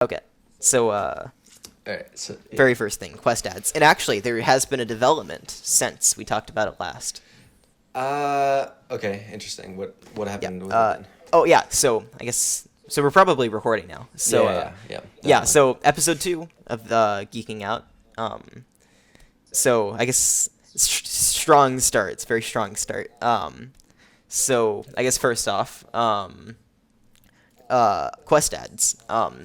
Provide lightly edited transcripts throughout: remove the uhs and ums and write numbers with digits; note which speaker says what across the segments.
Speaker 1: Okay. So,
Speaker 2: All right. So
Speaker 1: very first thing, Quest ads. And actually, there has been a development since we talked about it last.
Speaker 2: okay, interesting. What
Speaker 1: Yeah.
Speaker 2: happened with it then?
Speaker 1: Oh, yeah. So, I guess. So, we're probably recording now. So,
Speaker 2: Yeah,
Speaker 1: yeah.
Speaker 2: definitely.
Speaker 1: So, episode 2 of Geeking Out. So, I guess strong start. It's a very strong start. So, I guess first off, Quest ads.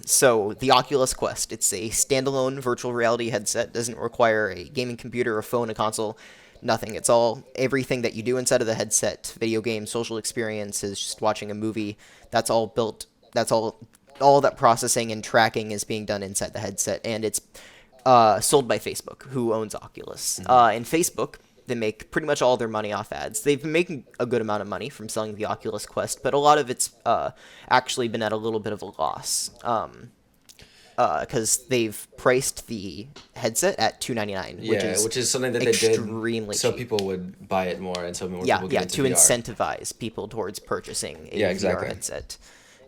Speaker 1: So the Oculus Quest, it's a standalone virtual reality headset. Doesn't require a gaming computer, a phone, a console, nothing. It's all everything that you do inside of the headset. Video games, social experiences, just watching a movie. That's all built. That's all that processing and tracking is being done inside the headset, and it's sold by Facebook, who owns Oculus. And Facebook, they make pretty much all their money off ads. They've been making a good amount of money from selling the Oculus Quest, but a lot of it's actually been at a little bit of a loss. Because they've priced the headset at $299,
Speaker 2: Which is something that they did
Speaker 1: extremely
Speaker 2: so
Speaker 1: cheap.
Speaker 2: people would buy it more and so more
Speaker 1: Yeah,
Speaker 2: people
Speaker 1: yeah,
Speaker 2: get into
Speaker 1: to
Speaker 2: VR.
Speaker 1: incentivize people towards purchasing a
Speaker 2: Yeah,
Speaker 1: VR
Speaker 2: exactly.
Speaker 1: headset.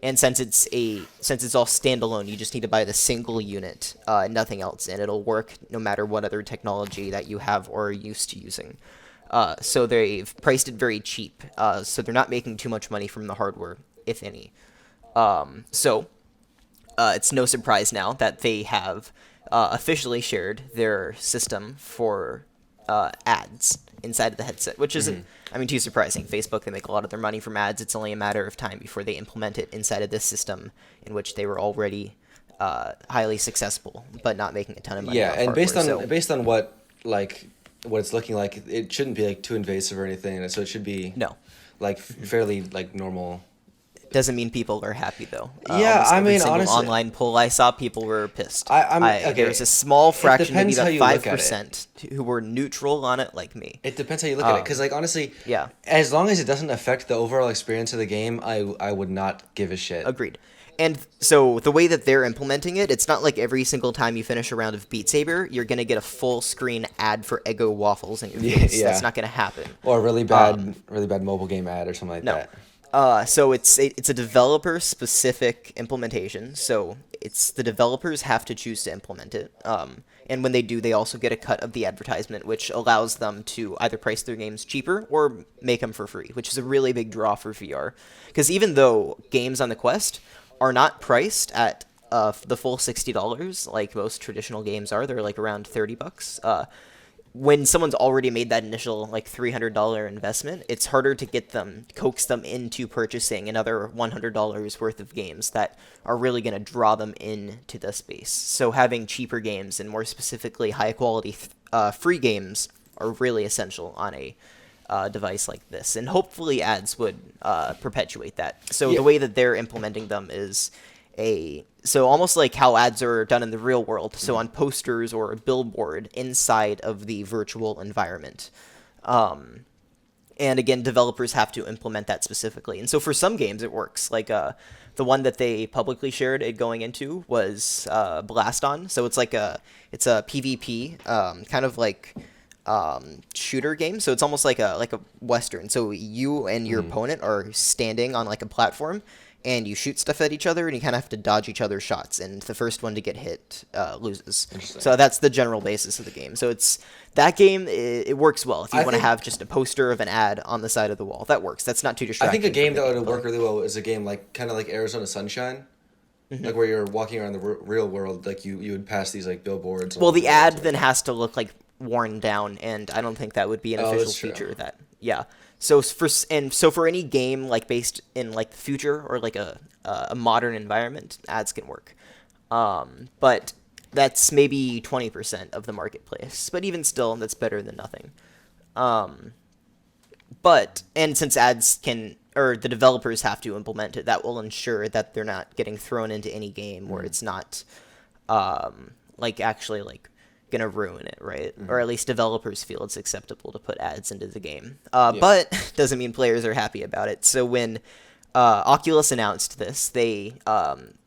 Speaker 1: And since it's all standalone, you just need to buy the single unit, nothing else, and it'll work no matter what other technology that you have or are used to using. So they've priced it very cheap, so they're not making too much money from the hardware, if any. So it's no surprise now that they have officially shared their system for ads inside of the headset, which isn't, I mean, too surprising. Facebook, they make a lot of their money from ads. It's only a matter of time before they implement it inside of this system in which they were already highly successful, but not making a ton of money
Speaker 2: Yeah,
Speaker 1: off
Speaker 2: and
Speaker 1: hardware. So,
Speaker 2: based on what it's looking like, it shouldn't be like too invasive or anything, and so it should be
Speaker 1: no.
Speaker 2: like fairly like normal.
Speaker 1: Doesn't mean people are happy, though.
Speaker 2: Yeah,
Speaker 1: Almost
Speaker 2: I
Speaker 1: every
Speaker 2: mean,
Speaker 1: single
Speaker 2: honestly,
Speaker 1: online poll I saw, people were pissed.
Speaker 2: okay.
Speaker 1: There's a small fraction, maybe
Speaker 2: depends how
Speaker 1: about
Speaker 2: you look at it.
Speaker 1: 5%, who were neutral on it, like me.
Speaker 2: It depends how you look at it, because like honestly,
Speaker 1: Yeah.
Speaker 2: as long as it doesn't affect the overall experience of the game, I would not give a shit.
Speaker 1: Agreed. And so the way that they're implementing it, it's not like every single time you finish a round of Beat Saber, you're going to get a full screen ad for Eggo waffles in your face.
Speaker 2: Yeah.
Speaker 1: That's not going to happen.
Speaker 2: Or a really bad mobile game ad or something like
Speaker 1: No.
Speaker 2: that.
Speaker 1: So it's a developer specific implementation. So it's the developers have to choose to implement it. And when they do, they also get a cut of the advertisement, which allows them to either price their games cheaper or make them for free, which is a really big draw for VR. Because even though games on the Quest are not priced at the full $60 like most traditional games are, they're like around $30. When someone's already made that initial like $300 investment, it's harder to coax them into purchasing another $100 worth of games that are really going to draw them into the space. So having cheaper games and more specifically high quality free games are really essential on a device like this, and hopefully ads would perpetuate that. So
Speaker 2: Yeah.
Speaker 1: the way that they're implementing them is so almost like how ads are done in the real world, so on posters or a billboard inside of the virtual environment. And again, developers have to implement that specifically. And so for some games, it works. Like the one that they publicly shared it going into was Blast On. So it's it's a PvP kind of like shooter game. So it's almost like a Western. So you and your opponent are standing on like a platform, and you shoot stuff at each other, and you kind of have to dodge each other's shots, and the first one to get hit loses. So that's the general basis of the game. So that game, it works well. If you want to have just a poster of an ad on the side of the wall, that works. That's not too
Speaker 2: I
Speaker 1: distracting.
Speaker 2: think a game
Speaker 1: from
Speaker 2: that
Speaker 1: the
Speaker 2: would work really well is a game kind of like Arizona Sunshine, like where you're walking around the real world, like you would pass these like billboards.
Speaker 1: Well, the ad then has to look like worn down, and I don't think that would be an official
Speaker 2: that's true.
Speaker 1: feature. Yeah. So for any game like based in like the future or like a modern environment, ads can work. But that's maybe 20% of the marketplace. But even still, that's better than nothing. And since ads or the developers have to implement it, that will ensure that they're not getting thrown into any game where it's not actually gonna ruin it, right? Or at least developers feel it's acceptable to put ads into the game. But doesn't mean players are happy about it. So when Oculus announced this, they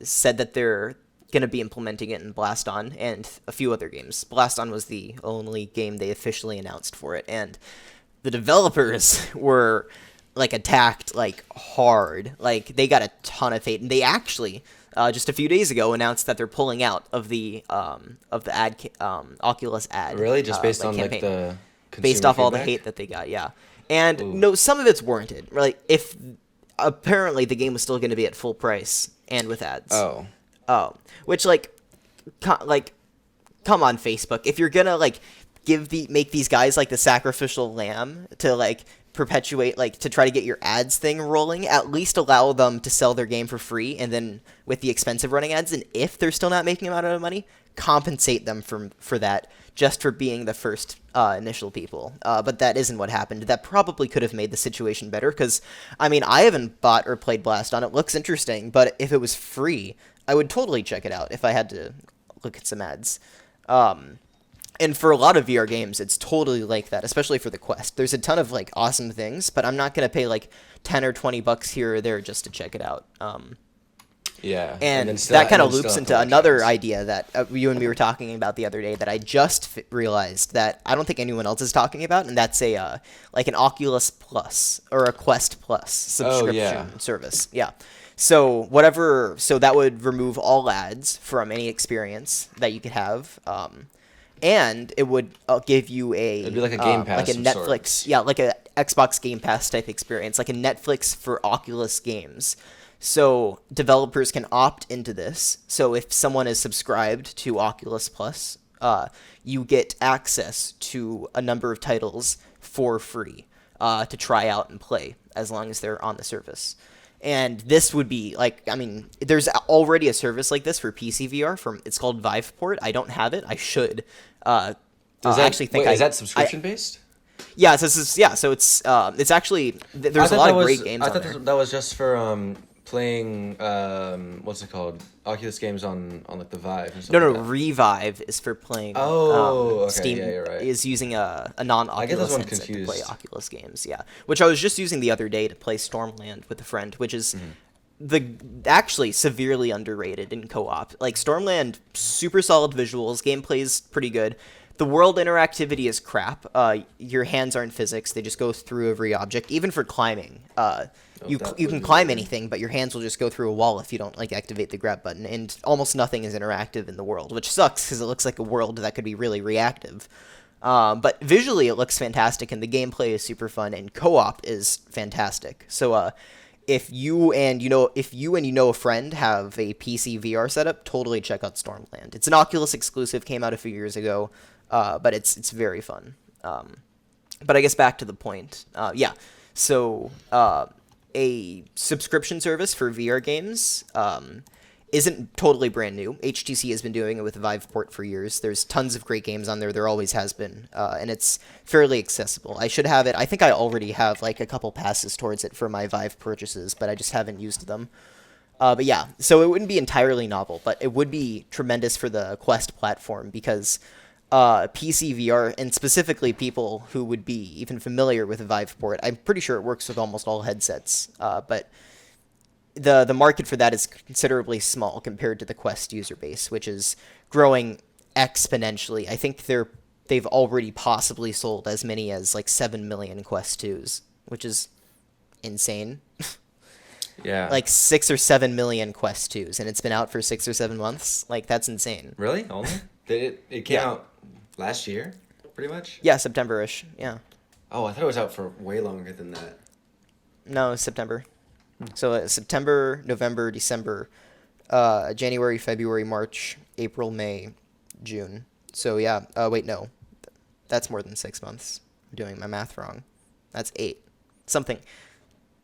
Speaker 1: said that they're going to be implementing it in Blast On and a few other games. Blast On was the only game they officially announced for it, and the developers were attacked hard. Like they got a ton of hate, and they actually just a few days ago announced that they're pulling out of the Oculus ad.
Speaker 2: Really? Just based on
Speaker 1: campaign,
Speaker 2: like the
Speaker 1: based
Speaker 2: consumer
Speaker 1: off all the
Speaker 2: feedback?
Speaker 1: hate that they got. Yeah, and
Speaker 2: Ooh.
Speaker 1: no, some of it's warranted. Like if apparently the game was still going to be at full price and with ads.
Speaker 2: Oh.
Speaker 1: Oh, which like come on, Facebook. If you're gonna like make these guys like the sacrificial lamb to like perpetuate, like to try to get your ads thing rolling, at least allow them to sell their game for free, and then with the expensive running ads, and if they're still not making a lot of money, compensate them for that, just for being the first initial people. But that isn't what happened. That probably could have made the situation better, because I mean, I haven't bought or played Blast on. It looks interesting, but if it was free, I would totally check it out if I had to look at some ads. And for a lot of VR games, it's totally like that, especially for the Quest. There's a ton of like awesome things, but I'm not gonna pay like $10 or $20 here or there just to check it out.
Speaker 2: Yeah.
Speaker 1: And
Speaker 2: then
Speaker 1: that kind of
Speaker 2: and then still
Speaker 1: loops
Speaker 2: have
Speaker 1: into
Speaker 2: to watch
Speaker 1: another
Speaker 2: ads.
Speaker 1: idea that you and me were talking about the other day that I just realized that I don't think anyone else is talking about, and that's a like an Oculus Plus or a Quest Plus subscription service. Yeah. So that would remove all ads from any experience that you could have. And it would give you
Speaker 2: It'd be like a Game Pass
Speaker 1: like a
Speaker 2: of
Speaker 1: Netflix,
Speaker 2: sorts.
Speaker 1: yeah, like a Xbox Game Pass type experience, like a Netflix for Oculus games. So developers can opt into this. So if someone is subscribed to Oculus Plus, you get access to a number of titles for free to try out and play as long as they're on the service. And this would be like, I mean, there's already a service like this for PC VR it's called Viveport. I don't have it. I should. I actually think
Speaker 2: is that subscription based?
Speaker 1: Yeah, so it's actually there's a lot of great games
Speaker 2: I
Speaker 1: on
Speaker 2: thought
Speaker 1: there.
Speaker 2: that was just for playing what's it called? Oculus games on like the Vive and stuff.
Speaker 1: No,
Speaker 2: like that.
Speaker 1: Revive is for playing.
Speaker 2: Oh, okay,
Speaker 1: Steam
Speaker 2: yeah, you're right.
Speaker 1: is using a
Speaker 2: I get
Speaker 1: non-Oculus
Speaker 2: those one
Speaker 1: headset to play
Speaker 2: confused.
Speaker 1: Oculus games. Yeah, which I was just using the other day to play Stormland with a friend, which is actually severely underrated in co-op. Like Stormland, super solid visuals, gameplay's pretty good. The world interactivity is crap. Your hands aren't physics; they just go through every object. Even for climbing, you
Speaker 2: that
Speaker 1: you
Speaker 2: would
Speaker 1: can
Speaker 2: be
Speaker 1: climb
Speaker 2: weird.
Speaker 1: anything, but your hands will just go through a wall if you don't like activate the grab button. And almost nothing is interactive in the world, which sucks because it looks like a world that could be really reactive. But visually, it looks fantastic, and the gameplay is super fun, and co-op is fantastic. So, if you and a friend have a PC VR setup, totally check out Stormland. It's an Oculus exclusive, came out a few years ago, but it's very fun. But I guess back to the point. Yeah. So a subscription service for VR games isn't totally brand new. HTC has been doing it with Viveport for years. There's tons of great games on there. There always has been, and it's fairly accessible. I should have it. I think I already have like a couple passes towards it for my Vive purchases, but I just haven't used them. But yeah, so it wouldn't be entirely novel, but it would be tremendous for the Quest platform because PC VR, and specifically people who would be even familiar with Viveport, I'm pretty sure it works with almost all headsets, but the market for that is considerably small compared to the Quest user base, which is growing exponentially. I think they've already possibly sold as many as like 7 million Quest 2s, which is insane.
Speaker 2: Yeah.
Speaker 1: Like 6 or 7 million Quest 2s, and it's been out for 6 or 7 months. Like, that's insane.
Speaker 2: Really? Only? It came
Speaker 1: Yeah.
Speaker 2: out last year, pretty much?
Speaker 1: Yeah, September-ish. Yeah.
Speaker 2: Oh, I thought it was out for way longer than that.
Speaker 1: No, September. So September, November, December, January, February, March, April, May, June. So yeah. Wait, no. That's more than 6 months. I'm doing my math wrong. That's 8. Something.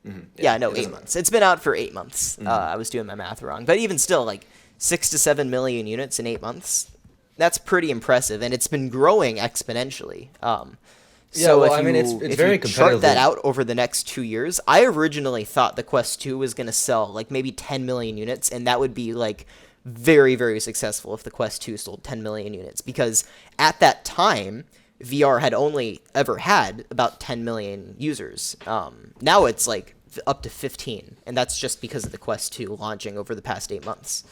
Speaker 2: Mm-hmm.
Speaker 1: Yeah, no,
Speaker 2: it
Speaker 1: 8
Speaker 2: doesn't
Speaker 1: months. It's been out for 8 months.
Speaker 2: Mhm.
Speaker 1: I was doing my math wrong. But even still, like, 6 to 7 million units in 8 months, that's pretty impressive. And it's been growing exponentially.
Speaker 2: Yeah,
Speaker 1: So
Speaker 2: well,
Speaker 1: if
Speaker 2: I mean,
Speaker 1: you,
Speaker 2: it's
Speaker 1: if
Speaker 2: very
Speaker 1: you chart that
Speaker 2: competitively-
Speaker 1: out over the next 2 years, I originally thought the Quest 2 was going to sell, like, maybe 10 million units. And that would be, like, very, very successful if the Quest 2 sold 10 million units. Because at that time, VR had only ever had about 10 million users. Now it's like up to 15, and that's just because of the Quest 2 launching over the past 8 months.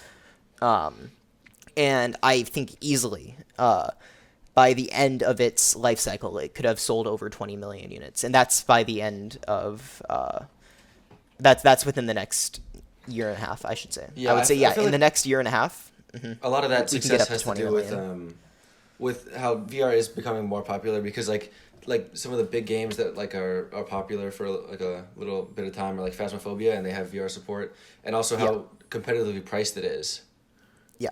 Speaker 1: And I think easily, by the end of its life cycle, it could have sold over 20 million units, and that's by the end of that's within the next year and a half, I should say.
Speaker 2: Yeah,
Speaker 1: I would say, yeah,
Speaker 2: feel
Speaker 1: in the
Speaker 2: like
Speaker 1: next year and a half,
Speaker 2: a lot of that
Speaker 1: we can get
Speaker 2: success
Speaker 1: up to
Speaker 2: has to
Speaker 1: 20
Speaker 2: do
Speaker 1: million.
Speaker 2: with how VR is becoming more popular because like some of the big games that like are popular for like a little bit of time are like Phasmophobia and they have VR support and also
Speaker 1: Yeah.
Speaker 2: how competitively priced it is.
Speaker 1: Yeah.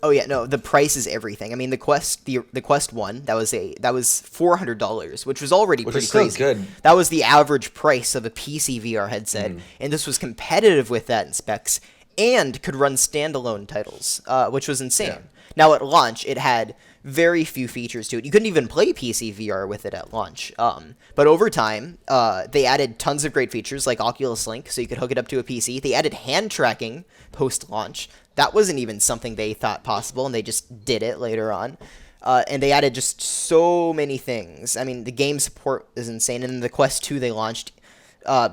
Speaker 1: Oh yeah, no, the price is everything. I mean, the Quest 1, that was $400, which was already
Speaker 2: Which
Speaker 1: pretty
Speaker 2: is still
Speaker 1: crazy.
Speaker 2: good.
Speaker 1: That was the average price of a PC VR headset, and this was competitive with that in specs and could run standalone titles, which was insane.
Speaker 2: Yeah.
Speaker 1: Now at launch, it had very few features to it. You couldn't even play PC VR with it at launch. But over time, they added tons of great features like Oculus Link, so you could hook it up to a PC. They added hand tracking post-launch. That wasn't even something they thought possible, and they just did it later on. And they added just so many things. I mean, the game support is insane. And the Quest 2 they launched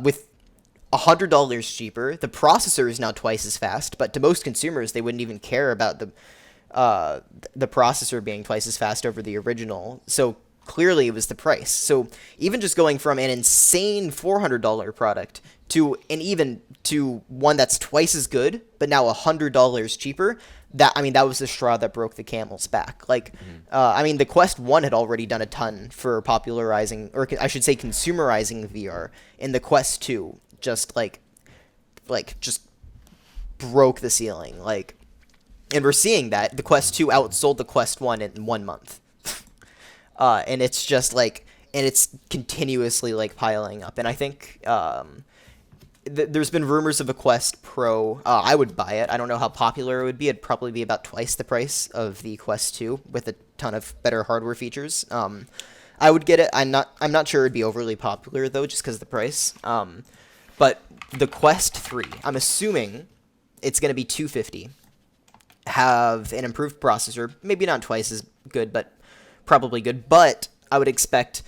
Speaker 1: with $100 cheaper. The processor is now twice as fast, but to most consumers, they wouldn't even care about the processor being twice as fast over the original. So clearly it was the price. So even just going from an insane $400 product to one that's twice as good, but now $100 cheaper, that was the straw that broke the camel's back. Like, the Quest 1 had already done a ton for popularizing, or I should say consumerizing VR, and the Quest 2 just just broke the ceiling. Like, and we're seeing that the Quest 2 outsold the Quest 1 in 1 month. And it's just and it's continuously piling up. And I think there's been rumors of a Quest Pro. I would buy it. I don't know how popular it would be. It'd probably be about twice the price of the Quest 2 with a ton of better hardware features. I would get it. I'm not sure it'd be overly popular though, just because of the price. But the Quest 3, I'm assuming it's going to be $250. Have an improved processor, maybe not twice as good, but probably good. But I would expect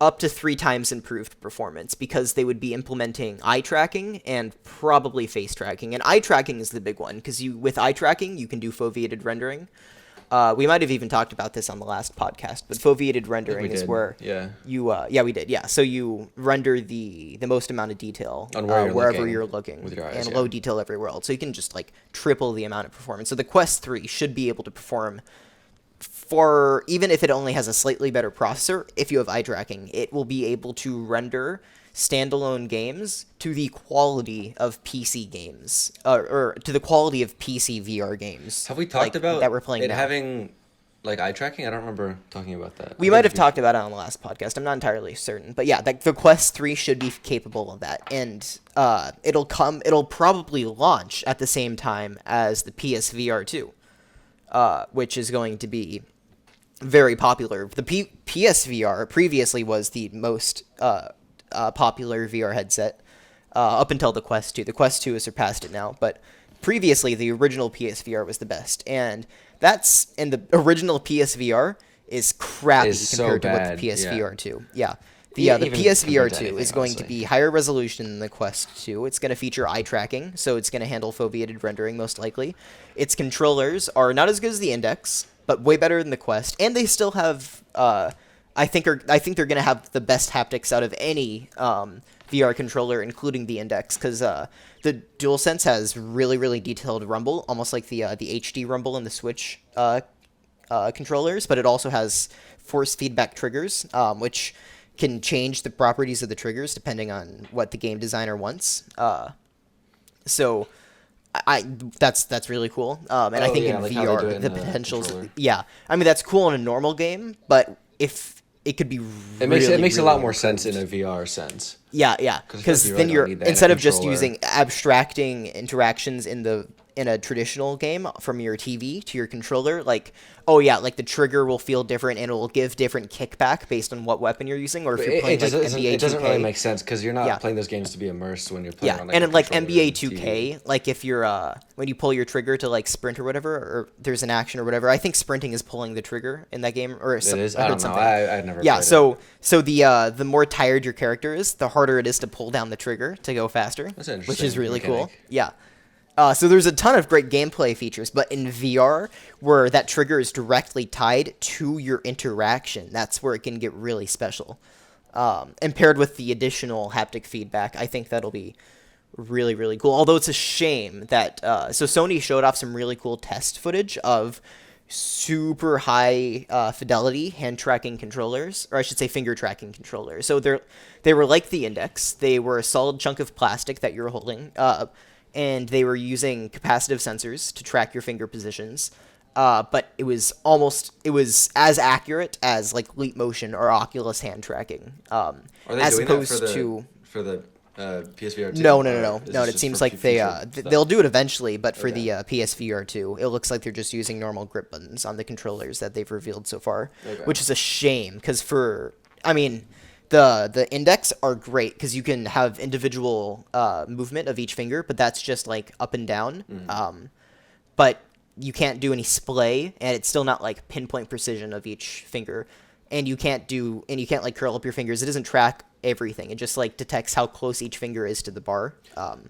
Speaker 1: up to 3 times improved performance because they would be implementing eye tracking and probably face tracking. And eye tracking is the big one because with eye tracking you can do foveated rendering. We might have even talked about this on the last podcast, but foveated rendering is where we did. Yeah, so you render the most amount of detail
Speaker 2: on
Speaker 1: wherever you're looking
Speaker 2: with your eyes,
Speaker 1: and low detail everywhere else. So you can just triple the amount of performance. So the Quest 3 should be able to perform even if it only has a slightly better processor, if you have eye tracking, it will be able to render standalone games to the quality of PC games, or to the quality of PC VR games.
Speaker 2: Have we talked about
Speaker 1: that we're playing
Speaker 2: it
Speaker 1: now.
Speaker 2: Having eye tracking? I don't remember talking about that.
Speaker 1: We might have talked about it on the last podcast. I'm not entirely certain, but yeah, the Quest 3 should be capable of that, and it'll probably launch at the same time as the PSVR 2, which is going to be very popular. The PSVR previously was the most popular VR headset up until the Quest 2. The Quest 2 has surpassed it now, but previously the original PSVR was the best, and the original PSVR is crappy compared to what the PSVR 2. Yeah. The PSVR 2 is going to be higher resolution than the Quest 2. It's going to feature eye tracking, so it's going to handle foveated rendering most likely. Its controllers are not as good as the Index, but way better than the Quest, and they still have I think they're going to have the best haptics out of any VR controller, including the Index, because the DualSense has really, really detailed rumble, almost like the HD rumble in the Switch controllers, but it also has force feedback triggers, which can change the properties of the triggers depending on what the game designer wants. So that's really cool. And I think in VR the potentials. Yeah, I mean that's cool in a normal game, but if it could be,
Speaker 2: it makes
Speaker 1: really
Speaker 2: a lot more sense in a VR sense.
Speaker 1: Yeah, because then you're instead of just using abstracting interactions in a traditional game from your TV to your controller, the trigger will feel different and it will give different kickback based on what weapon you're using, or if you're playing NBA 2K.
Speaker 2: It doesn't really make sense because you're not playing those games to be immersed when you're playing on
Speaker 1: and NBA 2K, if you're when you pull your trigger to sprint or whatever, or there's an action or whatever, I think sprinting is pulling the trigger in that game, or
Speaker 2: it is.
Speaker 1: I
Speaker 2: don't know.
Speaker 1: something.
Speaker 2: I've never.
Speaker 1: Yeah,
Speaker 2: played
Speaker 1: so the more tired your character is, the harder it is to pull down the trigger to go faster, which is really cool. Yeah. So there's a ton of great gameplay features, but in VR, where that trigger is directly tied to your interaction, that's where it can get really special. And paired with the additional haptic feedback, I think that'll be really, really cool. Although it's a shame that so Sony showed off some really cool test footage of super high fidelity hand tracking controllers, or I should say finger tracking controllers. So they were like the Index. They were a solid chunk of plastic that you're holding, and they were using capacitive sensors to track your finger positions. But it was as accurate as like Leap Motion or Oculus hand tracking.
Speaker 2: Are they
Speaker 1: As
Speaker 2: doing that
Speaker 1: opposed to
Speaker 2: for the PSVR 2?
Speaker 1: no,
Speaker 2: Is
Speaker 1: it
Speaker 2: this
Speaker 1: seems
Speaker 2: for
Speaker 1: like they
Speaker 2: future stuff?
Speaker 1: they'll do it eventually, but for
Speaker 2: Okay.
Speaker 1: the PSVR 2, it looks like they're just using normal grip buttons on the controllers that they've revealed so far,
Speaker 2: Okay.
Speaker 1: which is a shame because I mean, the Index are great because you can have individual movement of each finger, but that's just like up and down. But you can't do any splay, and it's still not like pinpoint precision of each finger. And you can't like curl up your fingers. It doesn't track everything. It just like detects how close each finger is to the bar.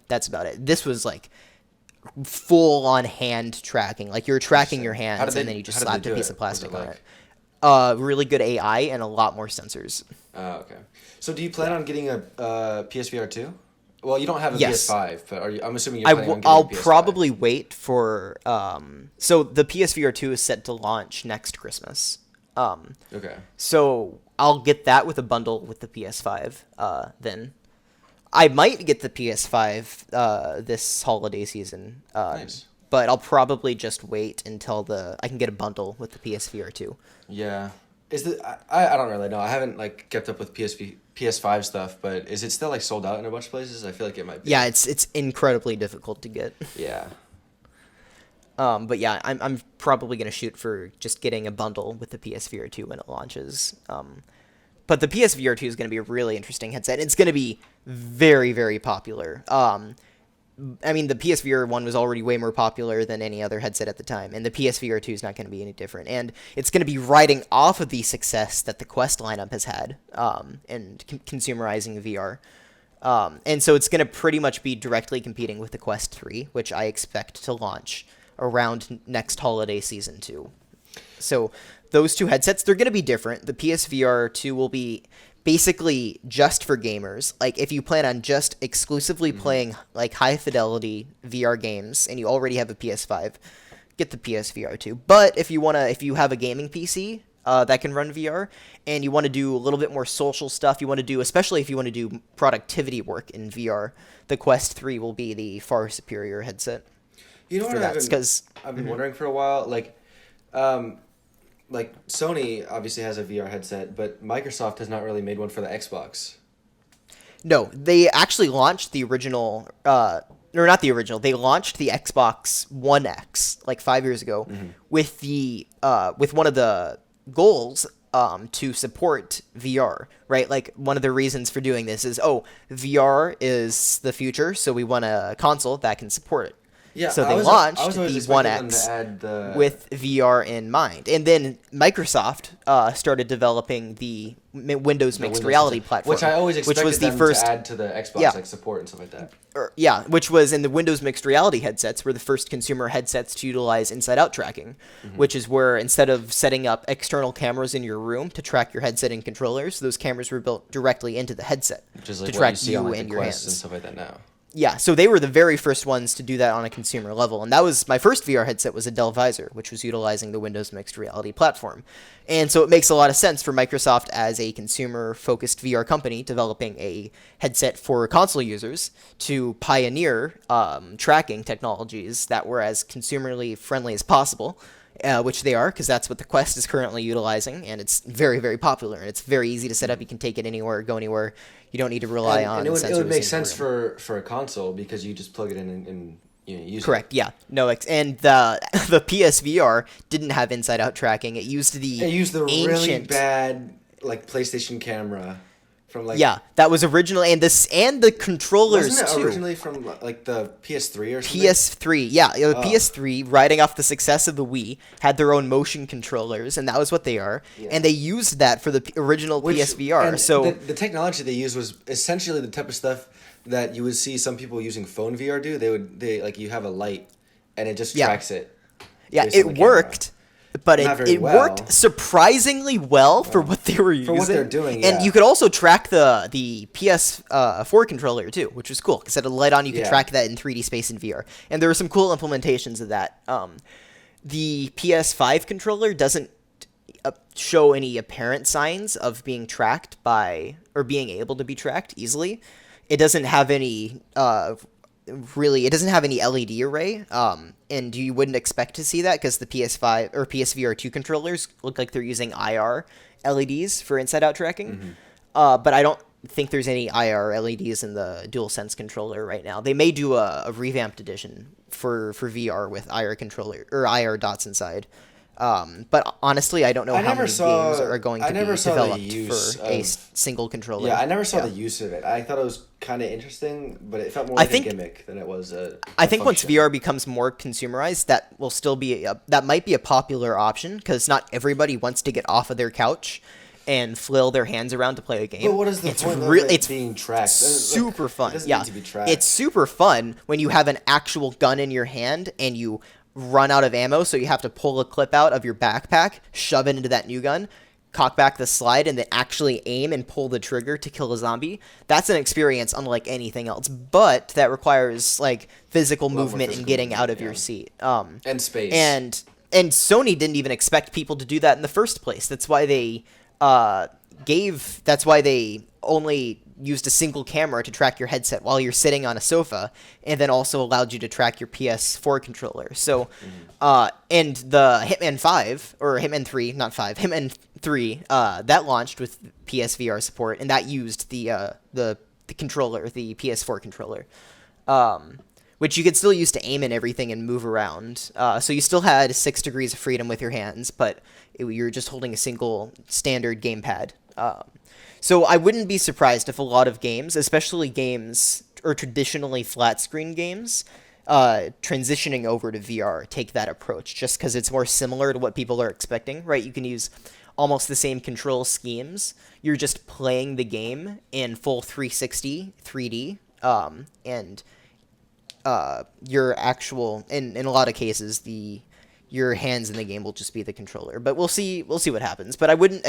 Speaker 1: That's about it. This was like full on hand tracking. Like you're tracking your hands, and then you just
Speaker 2: how did
Speaker 1: slapped
Speaker 2: they
Speaker 1: a
Speaker 2: do
Speaker 1: piece
Speaker 2: it?
Speaker 1: of plastic
Speaker 2: Was
Speaker 1: on
Speaker 2: it
Speaker 1: it. Really good AI and a lot more sensors.
Speaker 2: Okay. So do you plan on getting a PSVR 2? Well, you don't have a
Speaker 1: Yes.
Speaker 2: PS5, but I'm assuming you're planning on getting
Speaker 1: I'll
Speaker 2: a PS5.
Speaker 1: probably wait for so the PSVR 2 is set to launch next Christmas.
Speaker 2: Okay.
Speaker 1: So I'll get that with a bundle with the PS5. Then I might get the PS5 this holiday season.
Speaker 2: Nice.
Speaker 1: But I'll probably just wait until I can get a bundle with the PSVR 2.
Speaker 2: Yeah. I don't really know. I haven't like kept up with PS5 stuff, but is it still like sold out in a bunch of places? I feel like it might be.
Speaker 1: Yeah, it's incredibly difficult to get.
Speaker 2: Yeah.
Speaker 1: But yeah, I'm probably gonna shoot for just getting a bundle with the PSVR 2 when it launches. But the PSVR 2 is gonna be a really interesting headset. It's gonna be very, very popular. I mean, the PSVR 1 was already way more popular than any other headset at the time, and the PSVR 2 is not going to be any different. And it's going to be riding off of the success that the Quest lineup has had, and consumerizing VR. And so it's going to pretty much be directly competing with the Quest 3, which I expect to launch around next holiday season too. So those two headsets, they're going to be different. The PSVR 2 will be basically just for gamers. Like if you plan on just exclusively playing like high fidelity VR games and you already have a PS5, get the PSVR 2. But if you have a gaming PC that can run VR and you want to do a little bit more social stuff, especially if you want to do productivity work in VR, the Quest 3 will be the far superior headset.
Speaker 2: You know what I've been wondering for a while, like Sony obviously has a VR headset, but Microsoft has not really made one for the Xbox.
Speaker 1: No, they actually launched the original, or not the original. They launched the Xbox One X like 5 years ago with one of the goals to support VR, right? Like one of the reasons for doing this is, VR is the future, so we want a console that can support it.
Speaker 2: Yeah,
Speaker 1: so they launched the One X with VR in mind. And then Microsoft started developing the Windows Mixed Reality platform.
Speaker 2: Which I always expected
Speaker 1: was the
Speaker 2: them
Speaker 1: first,
Speaker 2: to add to the Xbox like support and stuff like that.
Speaker 1: Which was in the Windows Mixed Reality headsets were the first consumer headsets to utilize inside-out tracking, which is where instead of setting up external cameras in your room to track your headset and controllers, those cameras were built directly into the headset
Speaker 2: Which is like
Speaker 1: to
Speaker 2: what
Speaker 1: track
Speaker 2: you see
Speaker 1: you
Speaker 2: on like
Speaker 1: and
Speaker 2: the
Speaker 1: your
Speaker 2: Quest
Speaker 1: hands.
Speaker 2: and stuff like that now.
Speaker 1: Yeah, so they were the very first ones to do that on a consumer level, and that was my first VR headset was a Dell Visor, which was utilizing the Windows Mixed Reality platform. And so it makes a lot of sense for Microsoft as a consumer-focused VR company developing a headset for console users to pioneer tracking technologies that were as consumerly friendly as possible, which they are, because that's what the Quest is currently utilizing, and it's very, very popular, and it's very easy to set up. You can take it anywhere, go anywhere. You don't need to rely on
Speaker 2: and
Speaker 1: sensors.
Speaker 2: It would make
Speaker 1: in
Speaker 2: sense
Speaker 1: your room.
Speaker 2: for a console because you just plug it in and use
Speaker 1: Correct.
Speaker 2: it.
Speaker 1: Yeah. No. And the PSVR didn't have inside-out tracking. It used the
Speaker 2: really
Speaker 1: ancient,
Speaker 2: bad like PlayStation camera from like
Speaker 1: that was originally and the controllers
Speaker 2: wasn't it
Speaker 1: too.
Speaker 2: originally from like the PS3 or something?
Speaker 1: PS3, the PS3, riding off the success of the Wii, had their own motion controllers, and that was what they are. Yeah. And they used that for the original PSVR.
Speaker 2: And
Speaker 1: so
Speaker 2: the technology they used was essentially the type of stuff that you would see some people using phone VR do. They like you have a light, and it just tracks it.
Speaker 1: Yeah, it worked. but
Speaker 2: not very
Speaker 1: it
Speaker 2: well.
Speaker 1: worked surprisingly well for what they were using.
Speaker 2: For what they're doing,
Speaker 1: And
Speaker 2: yeah.
Speaker 1: you could also track the PS4 controller too, which was cool because it had a light on. You could
Speaker 2: Yeah.
Speaker 1: track that in 3D space in VR, and there were some cool implementations of that. The PS5 controller doesn't show any apparent signs of being tracked by or being able to be tracked easily. It doesn't have any it doesn't have any LED array, and you wouldn't expect to see that because the PS5 or PSVR 2 controllers look like they're using IR LEDs for inside-out tracking. But I don't think there's any IR LEDs in the DualSense controller right now. They may do a revamped edition for VR with IR controller or IR dots inside. But honestly, I don't know how many games are going to be developed for a single controller.
Speaker 2: Yeah, I never saw the use of it. I thought it was kind of interesting, but it felt more like a gimmick than it was
Speaker 1: I think once VR becomes more consumerized, that will still be that might be a popular option because not everybody wants to get off of their couch and flail their hands around to play a game.
Speaker 2: But what is the point of it being tracked?
Speaker 1: Super fun.
Speaker 2: It doesn't
Speaker 1: Yeah,
Speaker 2: need to be tracked.
Speaker 1: it's super fun when you have an actual gun in your hand and you run out of ammo, so you have to pull a clip out of your backpack, shove it into that new gun, cock back the slide, and then actually aim and pull the trigger to kill a zombie. That's an experience unlike anything else, but that requires like physical movement and getting out of your seat.
Speaker 2: And space.
Speaker 1: And Sony didn't even expect people to do that in the first place. That's why they only used a single camera to track your headset while you're sitting on a sofa, and then also allowed you to track your PS4 controller. So, and the Hitman 5, or Hitman 3, not 5, Hitman 3, that launched with PSVR support, and that used the controller, the PS4 controller, which you could still use to aim and everything and move around. So you still had 6 degrees of freedom with your hands, but you're just holding a single standard gamepad. So I wouldn't be surprised if a lot of games, especially games or traditionally flat screen games, transitioning over to VR take that approach, just because it's more similar to what people are expecting, right? You can use almost the same control schemes. You're just playing the game in full 360 3D, and your actual, in a lot of cases, your hands in the game will just be the controller. But we'll see what happens. But I wouldn't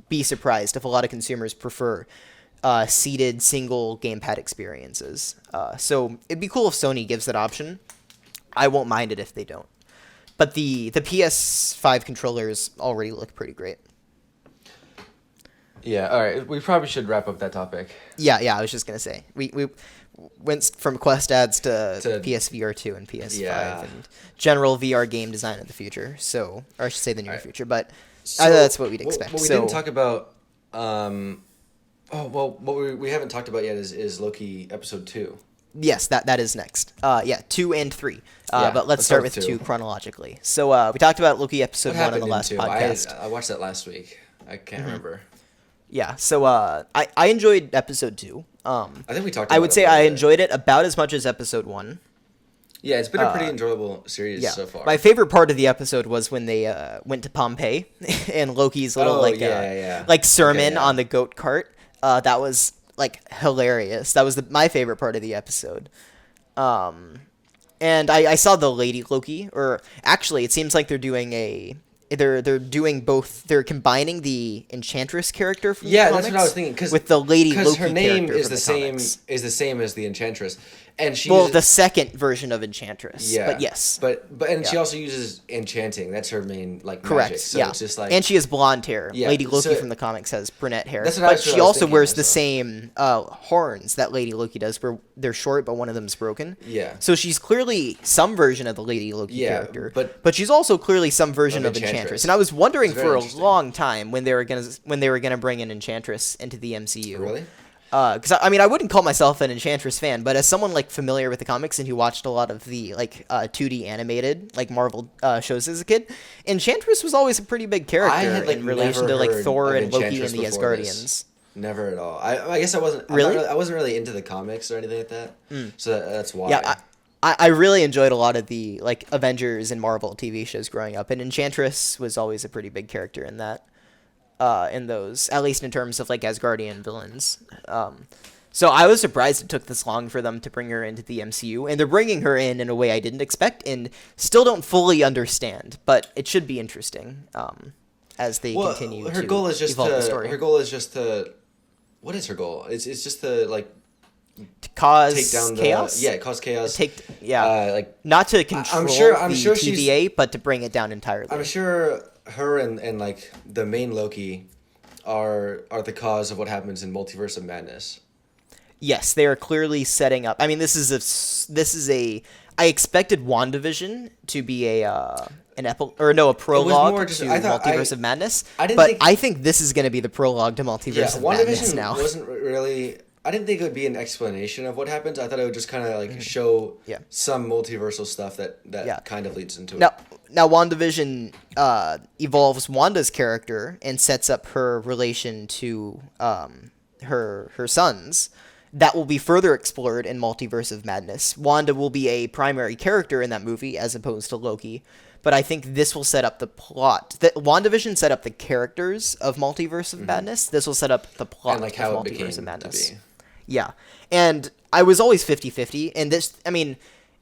Speaker 1: be surprised if a lot of consumers prefer seated single gamepad experiences. So it'd be cool if Sony gives that option. I won't mind it if they don't. But the PS5 controllers already look pretty great.
Speaker 2: Yeah, all right. We probably should wrap up that topic.
Speaker 1: Yeah, I was just going to say. We went from Quest ads to PSVR 2 and PS5 and general VR game design of the future. So, or I should say the near future, but that's what we'd expect.
Speaker 2: What we didn't talk about, what we haven't talked about yet is Loki episode 2.
Speaker 1: Yes, that is next. 2 and 3. But let's start with 2 chronologically. So we talked about Loki episode 1 on the last podcast.
Speaker 2: I watched that last week. I can't remember.
Speaker 1: Yeah, so I enjoyed episode 2.
Speaker 2: I think we talked about
Speaker 1: I would say I enjoyed it about as much as episode 1.
Speaker 2: Yeah, it's been a pretty enjoyable series so far.
Speaker 1: My favorite part of the episode was when they went to Pompeii and Loki's little sermon on the goat cart. That was like hilarious. That was my favorite part of the episode. And I saw the Lady Loki, or actually it seems like they're doing both. They're combining the Enchantress character from the comics
Speaker 2: that's what I was thinking.
Speaker 1: with the Lady Loki
Speaker 2: her name
Speaker 1: character
Speaker 2: is
Speaker 1: from
Speaker 2: the same as the Enchantress, and she's
Speaker 1: the second version of Enchantress.
Speaker 2: Yeah,
Speaker 1: but yes,
Speaker 2: she also uses enchanting. That's her main
Speaker 1: correct.
Speaker 2: Magic. So it's just like,
Speaker 1: and she has blonde hair.
Speaker 2: Yeah,
Speaker 1: Lady Loki from the comics has brunette hair.
Speaker 2: That's what
Speaker 1: but she also wears the
Speaker 2: myself.
Speaker 1: same horns that Lady Loki does, where they're short, but one of them's broken.
Speaker 2: Yeah.
Speaker 1: So she's clearly some version of the Lady Loki character,
Speaker 2: but
Speaker 1: she's also clearly some version of Enchantress. And I was wondering for a long time when they were gonna bring in Enchantress into the MCU.
Speaker 2: Really?
Speaker 1: Because I wouldn't call myself an Enchantress fan, but as someone like familiar with the comics and who watched a lot of the 2D animated Marvel shows as a kid, Enchantress was always a pretty big character in relation to Thor and Loki and the Asgardians.
Speaker 2: Never at all. I guess I wasn't
Speaker 1: really.
Speaker 2: I wasn't really into the comics or anything like that. So that's why.
Speaker 1: Yeah, I really enjoyed a lot of the Avengers and Marvel TV shows growing up, and Enchantress was always a pretty big character in that. In those, at least in terms of Asgardian villains. So I was surprised it took this long for them to bring her into the MCU, and they're bringing her in a way I didn't expect, and still don't fully understand. But it should be interesting as they continue
Speaker 2: her
Speaker 1: to
Speaker 2: goal is just
Speaker 1: evolve
Speaker 2: to,
Speaker 1: the story.
Speaker 2: Her goal is just to. What is her goal? It's just to like
Speaker 1: To cause
Speaker 2: take down
Speaker 1: chaos.
Speaker 2: cause chaos.
Speaker 1: Like not to control
Speaker 2: I'm
Speaker 1: the
Speaker 2: sure
Speaker 1: TVA, but to bring it down entirely.
Speaker 2: I'm sure her and like the main Loki are the cause of what happens in Multiverse of Madness.
Speaker 1: Yes, they are clearly setting up. I mean, this is a. I expected WandaVision to be a prologue to Multiverse of Madness. I think this is going to be the prologue to Multiverse of Madness now.
Speaker 2: Wasn't really. I didn't think it would be an explanation of what happens. I thought it would just kind of like show some multiversal stuff that kind of leads into it.
Speaker 1: Now WandaVision evolves Wanda's character and sets up her relation to her sons. That will be further explored in Multiverse of Madness. Wanda will be a primary character in that movie as opposed to Loki. But I think this will set up the plot. WandaVision set up the characters of Multiverse of Madness. This will set up the plot
Speaker 2: and like
Speaker 1: of
Speaker 2: how
Speaker 1: Multiverse of Madness.
Speaker 2: To be.
Speaker 1: Yeah. And I was always 50-50. And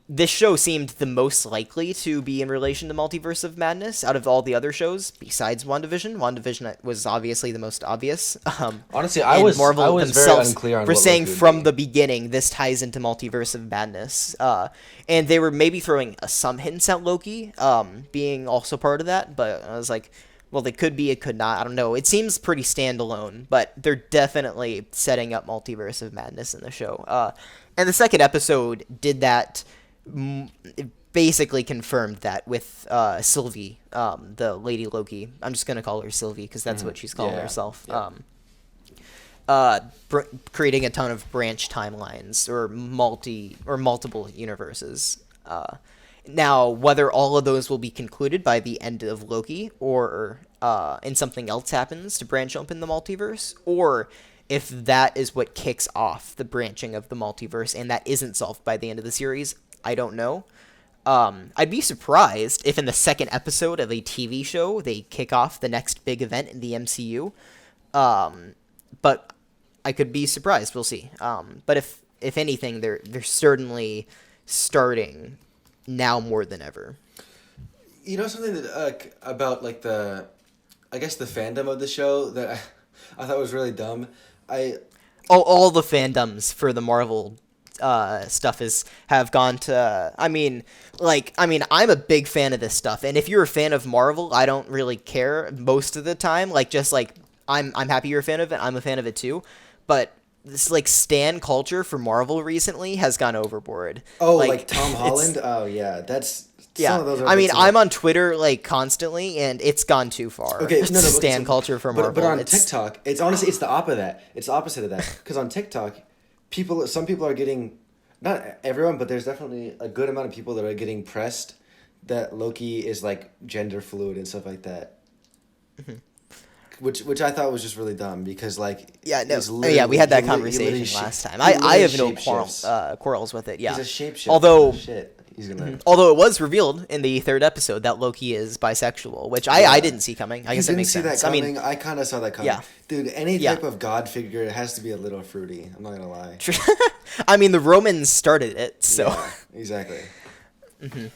Speaker 1: this show seemed the most likely to be in relation to Multiverse of Madness out of all the other shows besides WandaVision. WandaVision was obviously the most obvious.
Speaker 2: Honestly, I was very unclear on
Speaker 1: were
Speaker 2: what
Speaker 1: saying
Speaker 2: Loki would
Speaker 1: from
Speaker 2: be.
Speaker 1: the beginning this ties into Multiverse of Madness. And they were maybe throwing some hints at Loki being also part of that, but I was like, well, they could be, it could not. I don't know. It seems pretty standalone, but they're definitely setting up Multiverse of Madness in the show. And the second episode did that. It basically confirmed that with Sylvie, the Lady Loki. I'm just gonna call her Sylvie because that's what she's calling herself.
Speaker 2: Yeah.
Speaker 1: Creating a ton of branch timelines or multiple universes. Now, whether all of those will be concluded by the end of Loki, or and something else happens to branch open the multiverse, or if that is what kicks off the branching of the multiverse and that isn't solved by the end of the series, I don't know. I'd be surprised if in the second episode of a TV show they kick off the next big event in the MCU. But I could be surprised. We'll see. But if anything, they're certainly starting now more than ever.
Speaker 2: You know something that about like the fandom of the show that I thought was really dumb.
Speaker 1: All the fandoms for the Marvel stuff have gone to. I'm a big fan of this stuff, and if you're a fan of Marvel, I don't really care most of the time. I'm happy you're a fan of it. I'm a fan of it too, but this stan culture for Marvel recently has gone overboard.
Speaker 2: Oh, like Tom Holland. Oh yeah, that's.
Speaker 1: Yeah,
Speaker 2: some of those are
Speaker 1: I'm on Twitter constantly, and it's gone too far.
Speaker 2: Okay, no,
Speaker 1: stan culture for Marvel.
Speaker 2: But on TikTok, it's honestly it's the opposite of that. It's the opposite of that because on TikTok, some people are getting, not everyone, but there's definitely a good amount of people that are getting pressed that Loki is like gender fluid and stuff like that. Mm-hmm. Which I thought was just really dumb because we had that conversation last time.
Speaker 1: I have no quarrels with it. Yeah,
Speaker 2: he's a shapeshifter.
Speaker 1: Although it was revealed in the third episode that Loki is bisexual, which I didn't see coming. I guess it makes sense.
Speaker 2: I kind of saw that coming. Yeah. Dude, any type of god figure, it has to be a little fruity. I'm not gonna lie.
Speaker 1: The Romans started it, so
Speaker 2: yeah, exactly.
Speaker 1: Mm-hmm.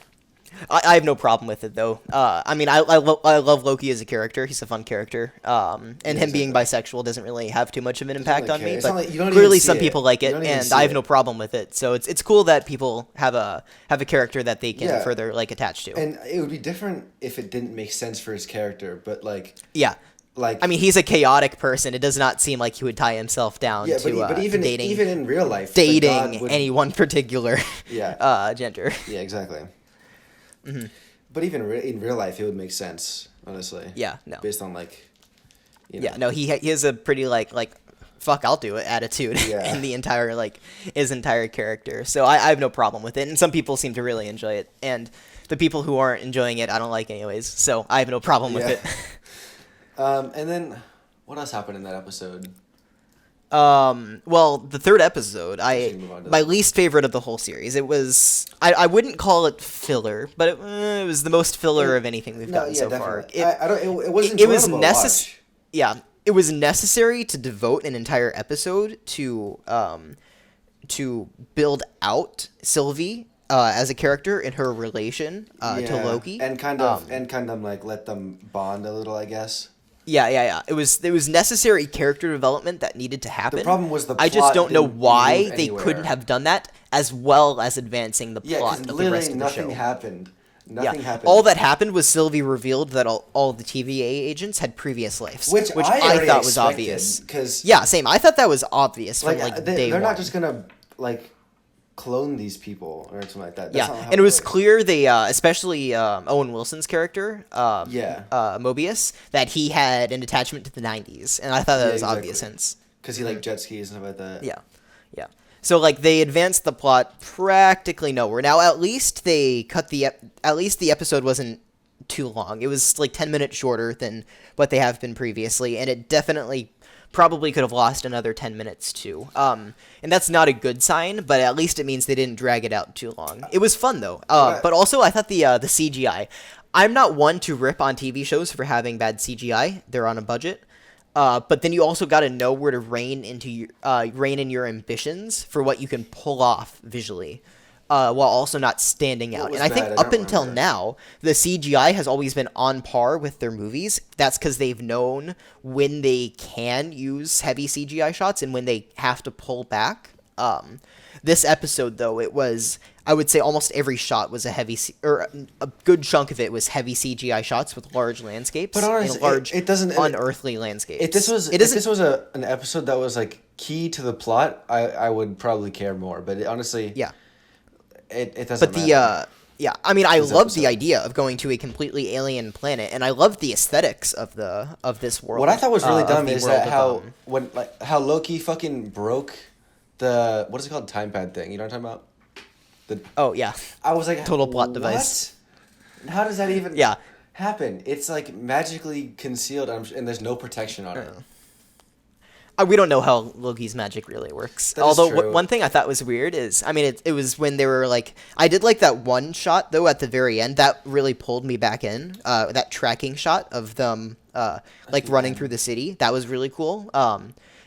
Speaker 1: I have no problem with it though. I love Loki as a character. He's a fun character. And him being bisexual doesn't really have too much of an impact on me. But clearly some people like it, and I have no problem with it. So it's cool that people have a character that they can further attach to.
Speaker 2: And it would be different if it didn't make sense for his character, but
Speaker 1: yeah. He's a chaotic person. It does not seem like he would tie himself down to
Speaker 2: even
Speaker 1: dating,
Speaker 2: even in real life,
Speaker 1: dating any one particular gender.
Speaker 2: Yeah, exactly.
Speaker 1: Mm-hmm.
Speaker 2: But even in real life, it would make sense, honestly.
Speaker 1: Yeah, no.
Speaker 2: Based on
Speaker 1: Yeah, no. He has a pretty fuck, I'll do it attitude in the entire his entire character. So I have no problem with it, and some people seem to really enjoy it, and the people who aren't enjoying it, I don't like anyways. So I have no problem with it.
Speaker 2: And then what else happened in that episode?
Speaker 1: Well, the third episode, my least favorite of the whole series. It was, I wouldn't call it filler, but it was the most filler of anything we've gotten so far.
Speaker 2: It was necessary.
Speaker 1: Yeah, it was necessary to devote an entire episode to build out Sylvie as a character and her relation to Loki,
Speaker 2: and kind of like let them bond a little, I guess.
Speaker 1: Yeah. It was necessary character development that needed to happen.
Speaker 2: The problem was the
Speaker 1: I just
Speaker 2: plot
Speaker 1: don't know
Speaker 2: didn't
Speaker 1: why
Speaker 2: move
Speaker 1: they
Speaker 2: anywhere.
Speaker 1: couldn't have done that as well as advancing the
Speaker 2: Yeah,
Speaker 1: plot
Speaker 2: because
Speaker 1: of the rest
Speaker 2: literally
Speaker 1: of the show.
Speaker 2: nothing happened. Nothing happened.
Speaker 1: All that happened was Sylvie revealed that all the TVA agents had previous lives,
Speaker 2: Which I already
Speaker 1: thought was
Speaker 2: expected,
Speaker 1: obvious.
Speaker 2: 'cause-
Speaker 1: Yeah, same. I thought that was obvious from
Speaker 2: like
Speaker 1: day
Speaker 2: they're
Speaker 1: one.
Speaker 2: not just gonna like clone these people or something like that. That's not how
Speaker 1: And it was
Speaker 2: works.
Speaker 1: clear they, especially Owen Wilson's character, Mobius, that he had an attachment to the '90s, and I thought that was obvious since.
Speaker 2: Because he liked jet skis and stuff like that.
Speaker 1: Yeah. So like they advanced the plot practically nowhere. Now at least they at least the episode wasn't too long. It was like 10 minutes shorter than what they have been previously, and it definitely probably could have lost another 10 minutes too. And that's not a good sign, but at least it means they didn't drag it out too long. It was fun though. But also I thought the CGI. I'm not one to rip on TV shows for having bad CGI. They're on a budget. But then you also got to know where to rein in your ambitions for what you can pull off visually, while also not standing out. And I think up until now, the CGI has always been on par with their movies. That's because they've known when they can use heavy CGI shots and when they have to pull back. This episode, though, it was, I would say almost every shot was or a good chunk of it was heavy CGI shots with large landscapes.
Speaker 2: But honestly,
Speaker 1: and large,
Speaker 2: it doesn't
Speaker 1: unearthly landscapes.
Speaker 2: If this was an episode that was like key to the plot, I would probably care more. But honestly, it doesn't. But
Speaker 1: I mean, I love the idea of going to a completely alien planet, and I love the aesthetics of this world.
Speaker 2: What I thought was really dumb is that how Loki fucking broke the what is it called, time pad thing? You know what I'm talking about? I was like,
Speaker 1: total plot device.
Speaker 2: How does that even happen? It's like magically concealed, and there's no protection on it.
Speaker 1: We don't know how Loki's magic really works. Although one thing I thought was weird is, I mean, it was when they were like, I did like that one shot though at the very end that really pulled me back in. That tracking shot of them like running through the city, that was really cool.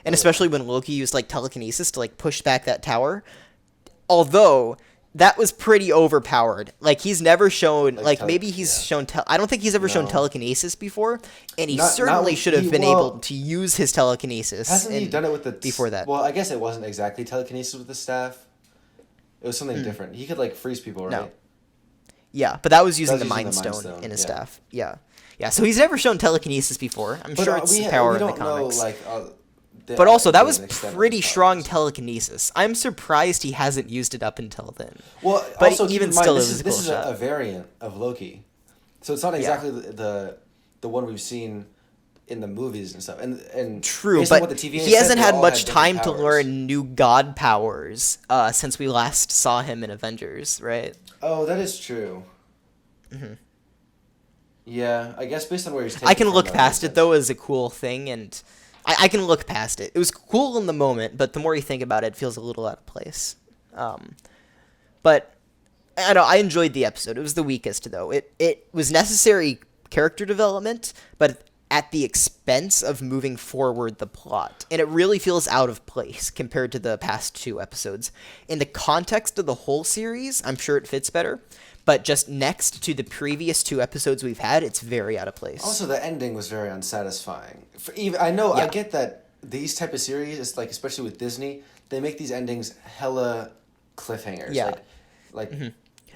Speaker 1: And especially when Loki used like telekinesis to like push back that tower. Although that was pretty overpowered. Like he's never shown maybe he's shown I don't think he's ever shown telekinesis before, and he certainly should have been able to use his telekinesis.
Speaker 2: Hasn't he done it with the
Speaker 1: before that?
Speaker 2: Well, I guess it wasn't exactly telekinesis with the staff. It was something different. He could like freeze people, right?
Speaker 1: No. Yeah, but that was using the Mind Stone in his staff. Yeah. So he's never shown telekinesis before. I'm sure it's the power in the comics. But also, that was pretty strong telekinesis. I'm surprised he hasn't used it up until then.
Speaker 2: Well,
Speaker 1: but
Speaker 2: also
Speaker 1: even still, this
Speaker 2: is a variant of Loki, so it's not exactly the one we've seen in the movies and stuff. And
Speaker 1: true, but he hasn't had much time to learn new god powers since we last saw him in Avengers, right?
Speaker 2: Oh, that is true. Mm-hmm. Yeah, I guess based on where he's taking
Speaker 1: I can look past it though as a cool thing, and I can look past it. It was cool in the moment, but the more you think about it, it feels a little out of place. But I know I enjoyed the episode. It was the weakest though. It was necessary character development, but at the expense of moving forward the plot. And it really feels out of place compared to the past two episodes. In the context of the whole series, I'm sure it fits better. But just next to the previous two episodes we've had, it's very out of place.
Speaker 2: Also, the ending was very unsatisfying. I get that these type of series, it's like especially with Disney, they make these endings hella cliffhangers.
Speaker 1: Yeah.
Speaker 2: Mm-hmm.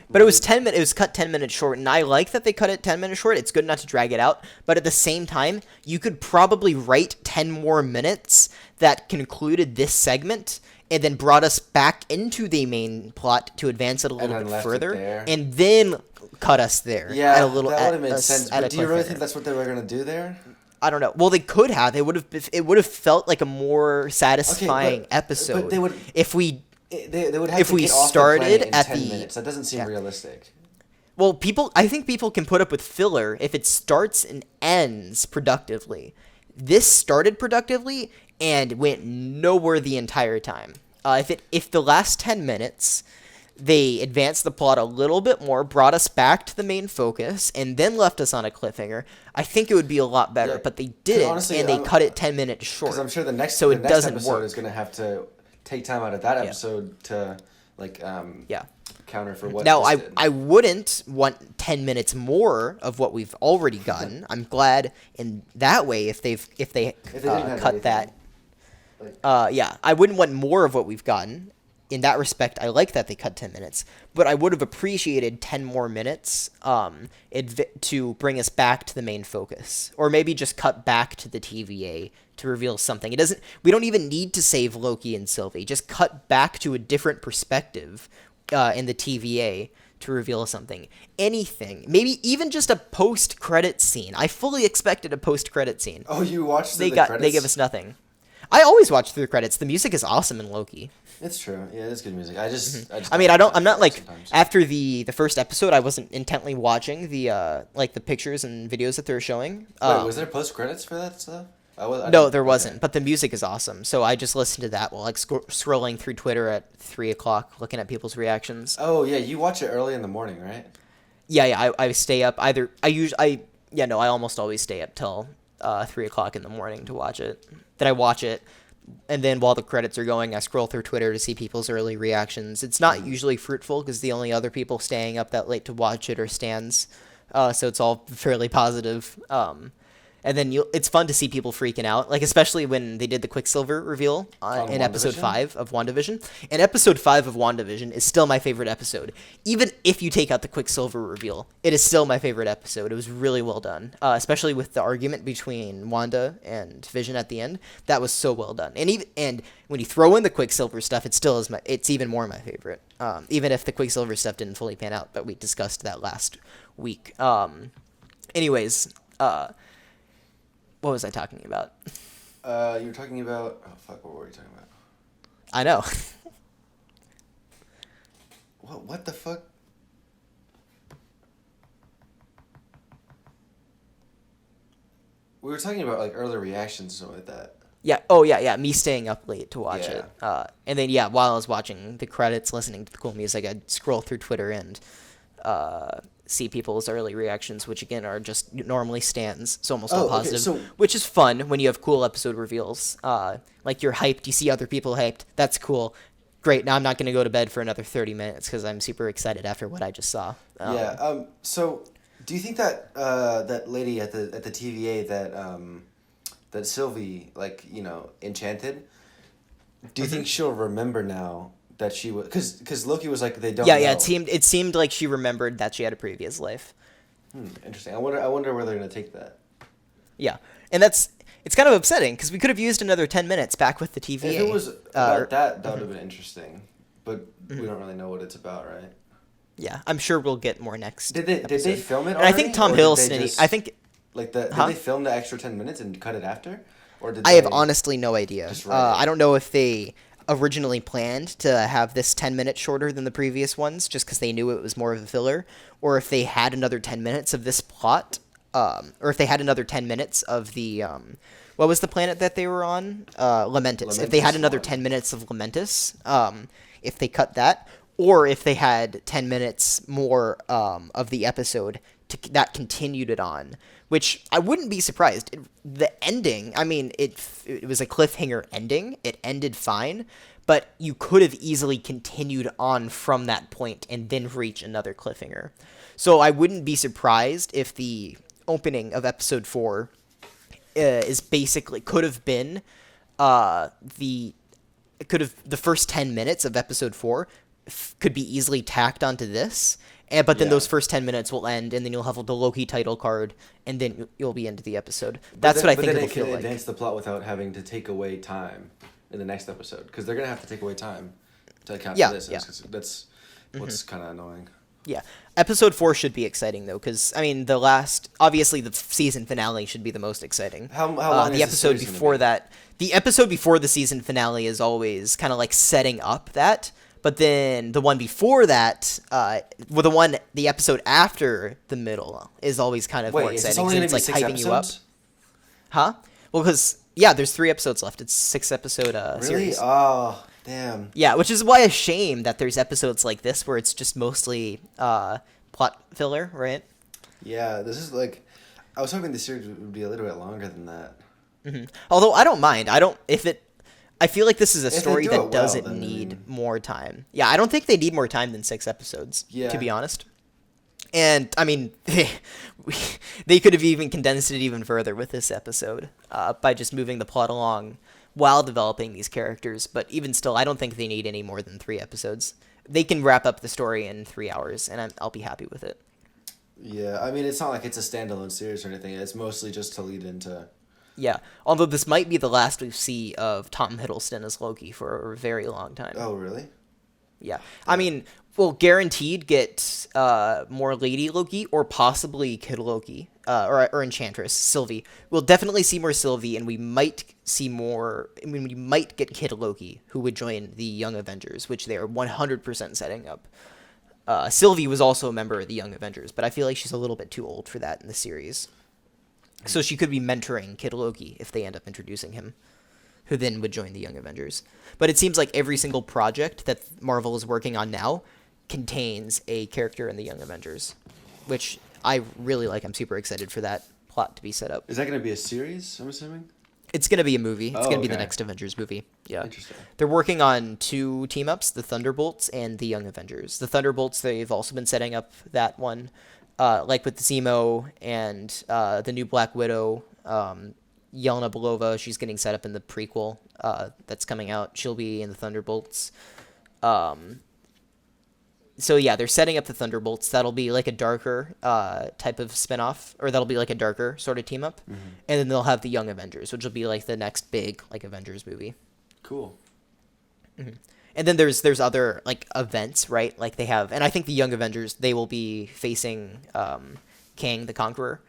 Speaker 1: But it was 10 minutes. It was cut 10 minutes short, and I like that they cut it 10 minutes short. It's good not to drag it out, but at the same time, you could probably write 10 more minutes that concluded this segment and then brought us back into the main plot to advance it a little bit further, and then cut us there.
Speaker 2: Yeah, that would have made sense. But do you really think that's what they were gonna do there?
Speaker 1: I don't know. Well, they could have. It would have felt like a more satisfying episode.
Speaker 2: But they would
Speaker 1: if we
Speaker 2: would have
Speaker 1: if
Speaker 2: to
Speaker 1: we
Speaker 2: get off
Speaker 1: started
Speaker 2: the
Speaker 1: at
Speaker 2: 10 minutes. That doesn't seem realistic.
Speaker 1: Well, I think people can put up with filler if it starts and ends productively. This started productively and went nowhere the entire time. If the last 10 minutes they advanced the plot a little bit more, brought us back to the main focus, and then left us on a cliffhanger, I think it would be a lot better.
Speaker 2: Yeah,
Speaker 1: But they
Speaker 2: 'cause
Speaker 1: didn't,
Speaker 2: honestly,
Speaker 1: and they cut it 10 minutes short.
Speaker 2: because I'm sure
Speaker 1: So
Speaker 2: the
Speaker 1: it
Speaker 2: next
Speaker 1: doesn't
Speaker 2: episode
Speaker 1: work.
Speaker 2: is gonna have to take time out of that
Speaker 1: Yeah.
Speaker 2: episode to like
Speaker 1: Yeah.
Speaker 2: counter for what.
Speaker 1: Now,
Speaker 2: this
Speaker 1: I
Speaker 2: did.
Speaker 1: I wouldn't want 10 minutes more of what we've already gotten. I'm glad in that way if they
Speaker 2: didn't have
Speaker 1: cut
Speaker 2: anything,
Speaker 1: that.
Speaker 2: like,
Speaker 1: Yeah, I wouldn't want more of what we've gotten. In that respect, I like that they cut 10 minutes, but I would have appreciated 10 more minutes to bring us back to the main focus, or maybe just cut back to the TVA to reveal something. It doesn't. We don't even need to save Loki and Sylvie. Just cut back to a different perspective in the TVA to reveal something. Anything, maybe even just a post-credit scene. I fully expected a post-credit scene.
Speaker 2: Oh, you watched
Speaker 1: They
Speaker 2: the credits?
Speaker 1: they give us nothing. I always watch through the credits. The music is awesome in Loki.
Speaker 2: It's true. Yeah, it's good music. I just
Speaker 1: I mean, I'm not like
Speaker 2: sometimes.
Speaker 1: after the first episode, I wasn't intently watching the like the pictures and videos that they're showing.
Speaker 2: Wait, was there post credits for that stuff? I
Speaker 1: No,
Speaker 2: didn't-
Speaker 1: there
Speaker 2: okay.
Speaker 1: wasn't. But the music is awesome, so I just listened to that while like scrolling through Twitter at 3 o'clock, looking at people's reactions.
Speaker 2: Oh yeah, you watch it early in the morning, right?
Speaker 1: Yeah. I stay up either. I almost always stay up till 3 o'clock in the morning to watch it. Then I watch it. And then while the credits are going, I scroll through Twitter to see people's early reactions. It's not usually fruitful because the only other people staying up that late to watch it are stans. So it's all fairly positive. And then it's fun to see people freaking out, like especially when they did the Quicksilver reveal
Speaker 2: On
Speaker 1: in episode
Speaker 2: WandaVision?
Speaker 1: 5 of WandaVision. And episode 5 of WandaVision is still my favorite episode. Even if you take out the Quicksilver reveal, it is still my favorite episode. It was really well done, especially with the argument between Wanda and Vision at the end. That was so well done. And when you throw in the Quicksilver stuff, it still is it's even more my favorite. Even if the Quicksilver stuff didn't fully pan out, but we discussed that last week. Anyways. What was I talking about?
Speaker 2: You were talking about. Oh fuck! What were you talking about?
Speaker 1: I know.
Speaker 2: What the fuck? We were talking about like early reactions or something like that.
Speaker 1: Yeah. Oh, yeah. Me staying up late to watch
Speaker 2: Yeah.
Speaker 1: it. And then, while I was watching the credits, listening to the cool music, I'd scroll through Twitter and see people's early reactions, which, again, are just normally stans, so almost all
Speaker 2: okay,
Speaker 1: positive,
Speaker 2: so-
Speaker 1: which is fun when you have cool episode reveals. Like, you're hyped, you see other people hyped. That's cool. Great, now I'm not going to go to bed for another 30 minutes because I'm super excited after what I just saw.
Speaker 2: So, do you think that that lady at the TVA that Sylvie enchanted? Do you think she'll remember now that she was because Loki was like they don't.
Speaker 1: Yeah,
Speaker 2: know.
Speaker 1: it seemed like she remembered that she had a previous life.
Speaker 2: Interesting. I wonder where they're gonna take that.
Speaker 1: Yeah, and it's kind of upsetting because we could have used another 10 minutes back with the TVA.
Speaker 2: If it was about that would have been interesting, but we don't really know what it's about, right?
Speaker 1: Yeah, I'm sure we'll get more next.
Speaker 2: Did they
Speaker 1: episode.
Speaker 2: film it?
Speaker 1: And I think Tom Hiddleston. I think
Speaker 2: like did
Speaker 1: Huh?
Speaker 2: they film the extra 10 minutes and cut it after, or did
Speaker 1: I have
Speaker 2: they-
Speaker 1: honestly no idea.
Speaker 2: just write it?
Speaker 1: I don't know if they originally planned to have this 10 minutes shorter than the previous ones just because they knew it was more of a filler, or if they had another 10 minutes of this plot, or if they had another 10 minutes of the what was the planet that they were on? Lamentus. If they had
Speaker 2: Lamentus
Speaker 1: another
Speaker 2: one.
Speaker 1: 10 minutes of Lamentus, if they cut that, or if they had 10 minutes more of the episode that continued it on, which I wouldn't be surprised. The ending, I mean, it was a cliffhanger ending. It ended fine, but you could have easily continued on from that point and then reach another cliffhanger. So I wouldn't be surprised if the opening of episode 4 is basically could have been the first 10 minutes of episode 4 could be easily tacked onto this, but then
Speaker 2: Yeah.
Speaker 1: those first 10 minutes will end, and then you'll have the Loki title card, and then you'll be into the episode. That's what I think it'll feel
Speaker 2: can
Speaker 1: like.
Speaker 2: advance the plot without having to take away time in the next episode because they're gonna have to take away time to account
Speaker 1: Yeah,
Speaker 2: for this.
Speaker 1: yeah.
Speaker 2: That's what's kind of annoying.
Speaker 1: Yeah, episode 4 should be exciting though, because I mean obviously the season finale should be the most exciting.
Speaker 2: How long
Speaker 1: the
Speaker 2: is
Speaker 1: episode
Speaker 2: series gonna
Speaker 1: before
Speaker 2: be?
Speaker 1: that? The episode before the season finale is always kind of like setting up that. But then the one before that, the episode after the middle is always kind of more
Speaker 2: Wait, is this
Speaker 1: exciting.
Speaker 2: only gonna
Speaker 1: It's
Speaker 2: be
Speaker 1: like
Speaker 2: 6
Speaker 1: hyping you up,
Speaker 2: episodes?
Speaker 1: huh? Well, because there's 3 episodes left. It's 6 episode
Speaker 2: Really?
Speaker 1: series.
Speaker 2: Oh, Damn.
Speaker 1: Yeah, which is why a shame that there's episodes like this where it's just mostly plot filler, right?
Speaker 2: Yeah, this is like, I was hoping the series would be a little bit longer than that.
Speaker 1: Although I don't mind. I don't if it. I feel like this is a
Speaker 2: If they
Speaker 1: story
Speaker 2: do it
Speaker 1: that
Speaker 2: well,
Speaker 1: doesn't
Speaker 2: then, I
Speaker 1: need
Speaker 2: mean,
Speaker 1: more time. Yeah, I don't think they need more time than 6 episodes,
Speaker 2: Yeah.
Speaker 1: to be honest. And I mean, they could have even condensed it even further with this episode by just moving the plot along while developing these characters. But even still, I don't think they need any more than 3 episodes. They can wrap up the story in 3 hours, and I'll be happy with it.
Speaker 2: Yeah, I mean, it's not like it's a standalone series or anything. It's mostly just to lead into.
Speaker 1: Yeah, although this might be the last we see of Tom Hiddleston as Loki for a very long time.
Speaker 2: Oh, really?
Speaker 1: Yeah. I mean, we'll guaranteed get more Lady Loki or possibly Kid Loki or Enchantress, Sylvie. We'll definitely see more Sylvie, and we might see more. I mean, we might get Kid Loki, who would join the Young Avengers, which they are 100% setting up. Sylvie was also a member of the Young Avengers, but I feel like she's a little bit too old for that in the series. So she could be mentoring Kid Loki if they end up introducing him, who then would join the Young Avengers. But it seems like every single project that Marvel is working on now contains a character in the Young Avengers, which I really like. I'm super excited for that plot to be set up.
Speaker 2: Is that going to be a series, I'm assuming?
Speaker 1: It's going to be a movie. It's
Speaker 2: Oh,
Speaker 1: going to be the
Speaker 2: okay.
Speaker 1: next Avengers movie. Yeah.
Speaker 2: Interesting.
Speaker 1: They're working on 2 team-ups, the Thunderbolts and the Young Avengers. The Thunderbolts, they've also been setting up that one, like with the Zemo and the new Black Widow, Yelena Belova. She's getting set up in the prequel that's coming out. She'll be in the Thunderbolts. So yeah, they're setting up the Thunderbolts. That'll be like a darker type of spinoff, or that'll be like a darker sort of team up. And then they'll have the Young Avengers, which will be like the next big like Avengers movie.
Speaker 2: Cool.
Speaker 1: And then there's other like events, right? Like they have, and I think the Young Avengers, they will be facing Kang the Conqueror,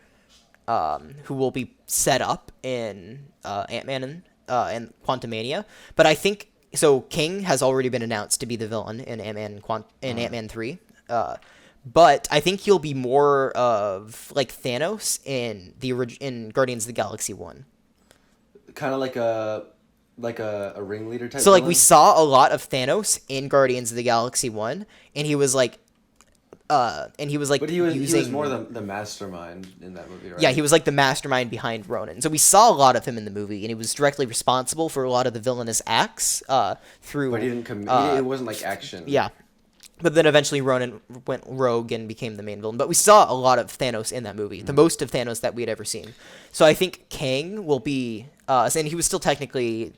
Speaker 1: who will be set up in Ant-Man and Quantumania. But I think so. King has already been announced to be the villain in Ant-Man 3. But I think he'll be more of like Thanos in Guardians of the Galaxy 1.
Speaker 2: Kind of like a ringleader type.
Speaker 1: So like
Speaker 2: villain?
Speaker 1: we saw a lot of Thanos in Guardians of the Galaxy 1, and he was like
Speaker 2: But he was
Speaker 1: using
Speaker 2: more the mastermind in that movie, right?
Speaker 1: Yeah, he was like the mastermind behind Ronan. So we saw a lot of him in the movie, and he was directly responsible for a lot of the villainous acts through.
Speaker 2: But he didn't it wasn't like action.
Speaker 1: Yeah. But then eventually Ronan went rogue and became the main villain. But we saw a lot of Thanos in that movie, the most of Thanos that we had ever seen. So I think Kang will be, and he was still technically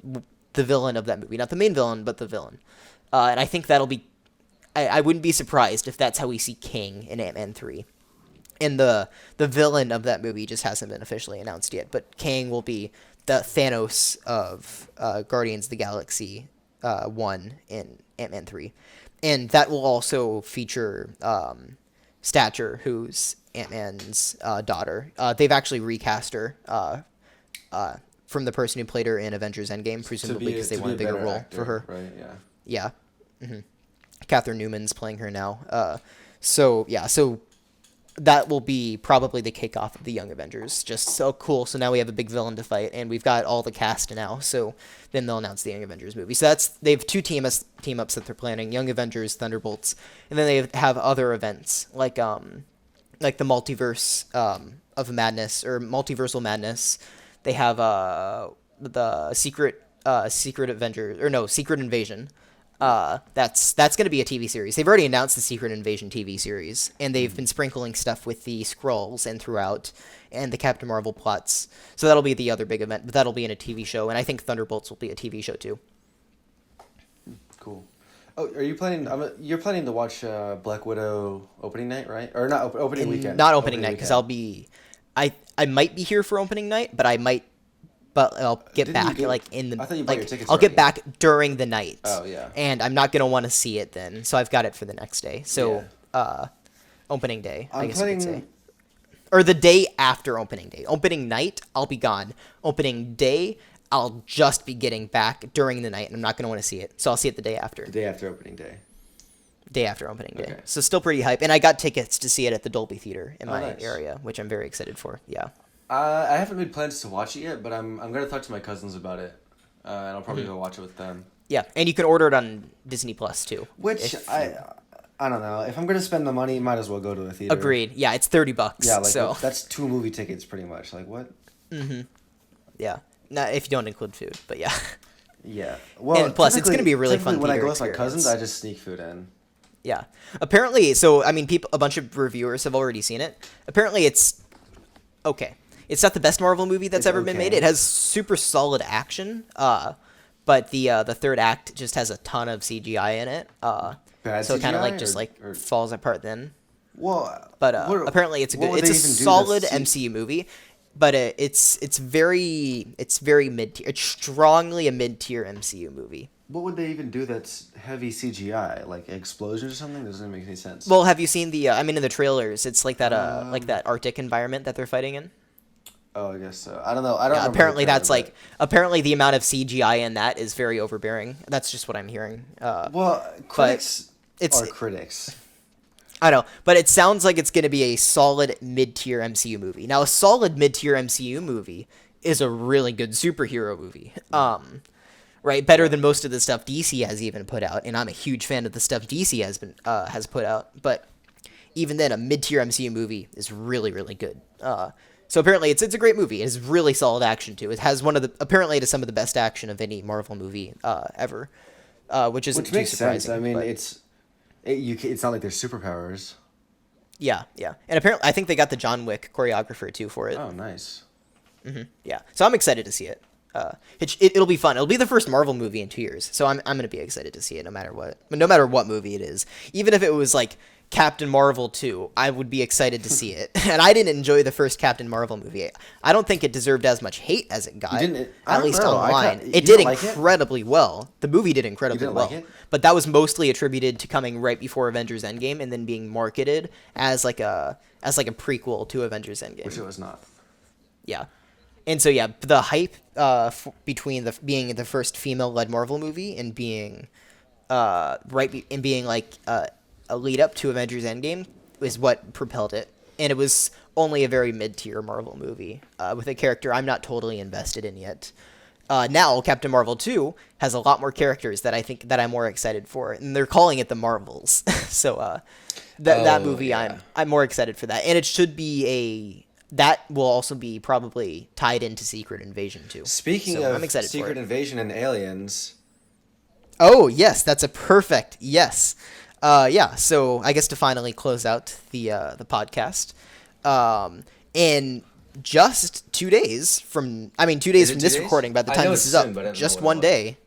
Speaker 1: the villain of that movie. Not the main villain, but the villain. And I think that'll be, I wouldn't be surprised if that's how we see Kang in Ant-Man 3. And the villain of that movie just hasn't been officially announced yet. But Kang will be the Thanos of Guardians of the Galaxy 1 in Ant-Man 3. And that will also feature Stature, who's Ant-Man's daughter. They've actually recast her from the person who played her in Avengers Endgame, presumably because they want a bigger role for her.
Speaker 2: Right, yeah.
Speaker 1: Yeah. Catherine Newman's playing her now. So that will be probably the kickoff of the Young Avengers. Just so cool. So now we have a big villain to fight, and we've got all the cast now. So then they'll announce the Young Avengers movie. So they have 2 team-ups that they're planning: Young Avengers, Thunderbolts, and then they have other events like the Multiverse of Madness or Multiversal Madness. They have the Secret Avengers, or no, Secret Invasion. That's going to be a TV series. They've already announced the Secret Invasion TV series, and they've been sprinkling stuff with the Skrulls and throughout, and the Captain Marvel plots. So that'll be the other big event, but that'll be in a TV show, and I think Thunderbolts will be a TV show too.
Speaker 2: Cool. Oh, are you planning? You're planning to watch Black Widow opening night, right? Or not opening weekend?
Speaker 1: Not opening night, because I might be here for opening night, but I'll get back like in the.
Speaker 2: I thought you bought your tickets
Speaker 1: I'll get
Speaker 2: already.
Speaker 1: back during the night.
Speaker 2: Oh, yeah.
Speaker 1: And I'm not gonna want to see it then, so I've got it for the next day. So, opening day, I guess you could say, or the day after opening day. Opening night, I'll be gone. Opening day, I'll just be getting back during the night, and I'm not gonna want to see it. So I'll see it the day after.
Speaker 2: The day after opening day.
Speaker 1: Day after opening day.
Speaker 2: Okay.
Speaker 1: So still pretty hype, and I got tickets to see it at the Dolby Theater in my
Speaker 2: nice.
Speaker 1: area, which I'm very excited for. Yeah.
Speaker 2: I haven't made plans to watch it yet, but I'm gonna talk to my cousins about it, and I'll probably go watch it with them.
Speaker 1: Yeah, and you can order it on Disney Plus too.
Speaker 2: Which
Speaker 1: if
Speaker 2: I don't know. If I'm gonna spend the money, might as well go to a theater.
Speaker 1: Agreed. Yeah, it's $30.
Speaker 2: Yeah, like
Speaker 1: so
Speaker 2: that's 2 movie tickets pretty much. Like what?
Speaker 1: yeah, not if you don't include food, but yeah.
Speaker 2: Yeah. Well,
Speaker 1: And plus, it's gonna be a really fun
Speaker 2: typically when I
Speaker 1: theater
Speaker 2: go with my cousins,
Speaker 1: experience.
Speaker 2: I just sneak food in.
Speaker 1: Yeah. Apparently, so I mean, a bunch of reviewers have already seen it. Apparently, it's okay. It's not the best Marvel movie that's
Speaker 2: It's
Speaker 1: ever been made.
Speaker 2: okay.
Speaker 1: It has super solid action. But the third act just has a ton of CGI in it.
Speaker 2: Bad
Speaker 1: So it kind of
Speaker 2: CGI
Speaker 1: like just
Speaker 2: or-
Speaker 1: like
Speaker 2: or-
Speaker 1: falls apart then.
Speaker 2: Well,
Speaker 1: But
Speaker 2: what-
Speaker 1: apparently it's a
Speaker 2: what
Speaker 1: good.
Speaker 2: would
Speaker 1: It's a
Speaker 2: they even do
Speaker 1: solid
Speaker 2: that's
Speaker 1: MCU movie. But it's very mid tier. It's strongly a mid tier MCU movie.
Speaker 2: What would they even do that's heavy CGI? Like explosions or something? Doesn't make any sense.
Speaker 1: Well, have you seen the? I mean, in the trailers, it's like that Arctic environment that they're fighting in.
Speaker 2: Oh, I guess so. I don't know. I don't.
Speaker 1: Yeah,
Speaker 2: remember
Speaker 1: apparently
Speaker 2: the trailer,
Speaker 1: that's like apparently the amount of CGI in that is very overbearing. That's just what I'm hearing.
Speaker 2: Well, critics
Speaker 1: it's-
Speaker 2: are critics.
Speaker 1: I know, but it sounds like it's going to be a solid mid-tier MCU movie. Now, a solid mid-tier MCU movie is a really good superhero movie. Right, better than most of the stuff DC has even put out, and I'm a huge fan of the stuff DC has put out. But even then, a mid-tier MCU movie is really good. So apparently, it's a great movie. It has really solid action too. It has apparently it has some of the best action of any Marvel movie ever, which isn't
Speaker 2: Which
Speaker 1: too
Speaker 2: makes
Speaker 1: surprising.
Speaker 2: sense. I mean,
Speaker 1: but-
Speaker 2: it's not like there's superpowers.
Speaker 1: yeah, and apparently I think they got the John Wick choreographer too for it.
Speaker 2: Oh, nice.
Speaker 1: Yeah, so I'm excited to see it. It'll be fun. It'll be the first Marvel movie in 2 years, so I'm gonna be excited to see it no matter what. No matter what movie it is, even if it was like Captain Marvel 2, I would be excited to see it. And I didn't enjoy the first Captain Marvel movie. I don't think it deserved as much hate as it got.
Speaker 2: I
Speaker 1: At
Speaker 2: don't
Speaker 1: least
Speaker 2: know.
Speaker 1: online,
Speaker 2: You
Speaker 1: it
Speaker 2: don't
Speaker 1: did
Speaker 2: like it?
Speaker 1: incredibly well. The movie did incredibly
Speaker 2: didn't
Speaker 1: well,
Speaker 2: like it?
Speaker 1: but that was mostly attributed to coming right before Avengers Endgame and then being marketed as like a prequel to Avengers Endgame.
Speaker 2: Which it was not.
Speaker 1: Yeah. And so yeah, the hype between being the first female-led Marvel movie and being being like a lead up to Avengers Endgame is what propelled it. And it was only a very mid-tier Marvel movie with a character I'm not totally invested in yet. Now Captain Marvel 2 has a lot more characters that I think that I'm more excited for, and they're calling it the Marvels. So that movie
Speaker 2: yeah.
Speaker 1: I'm more excited for that, and it should be that will also be probably tied into Secret Invasion too.
Speaker 2: Speaking
Speaker 1: So
Speaker 2: of
Speaker 1: I'm excited for
Speaker 2: Secret
Speaker 1: it.
Speaker 2: Invasion and aliens,
Speaker 1: Oh yes, that's a perfect yes. Yeah. So I guess to finally close out the podcast, in just 2 days from 2 days
Speaker 2: it
Speaker 1: from
Speaker 2: 2
Speaker 1: this
Speaker 2: days?
Speaker 1: recording, by the
Speaker 2: I
Speaker 1: time
Speaker 2: know
Speaker 1: this
Speaker 2: it's
Speaker 1: is up,
Speaker 2: soon, but I don't know
Speaker 1: just
Speaker 2: what it
Speaker 1: one
Speaker 2: was.
Speaker 1: day,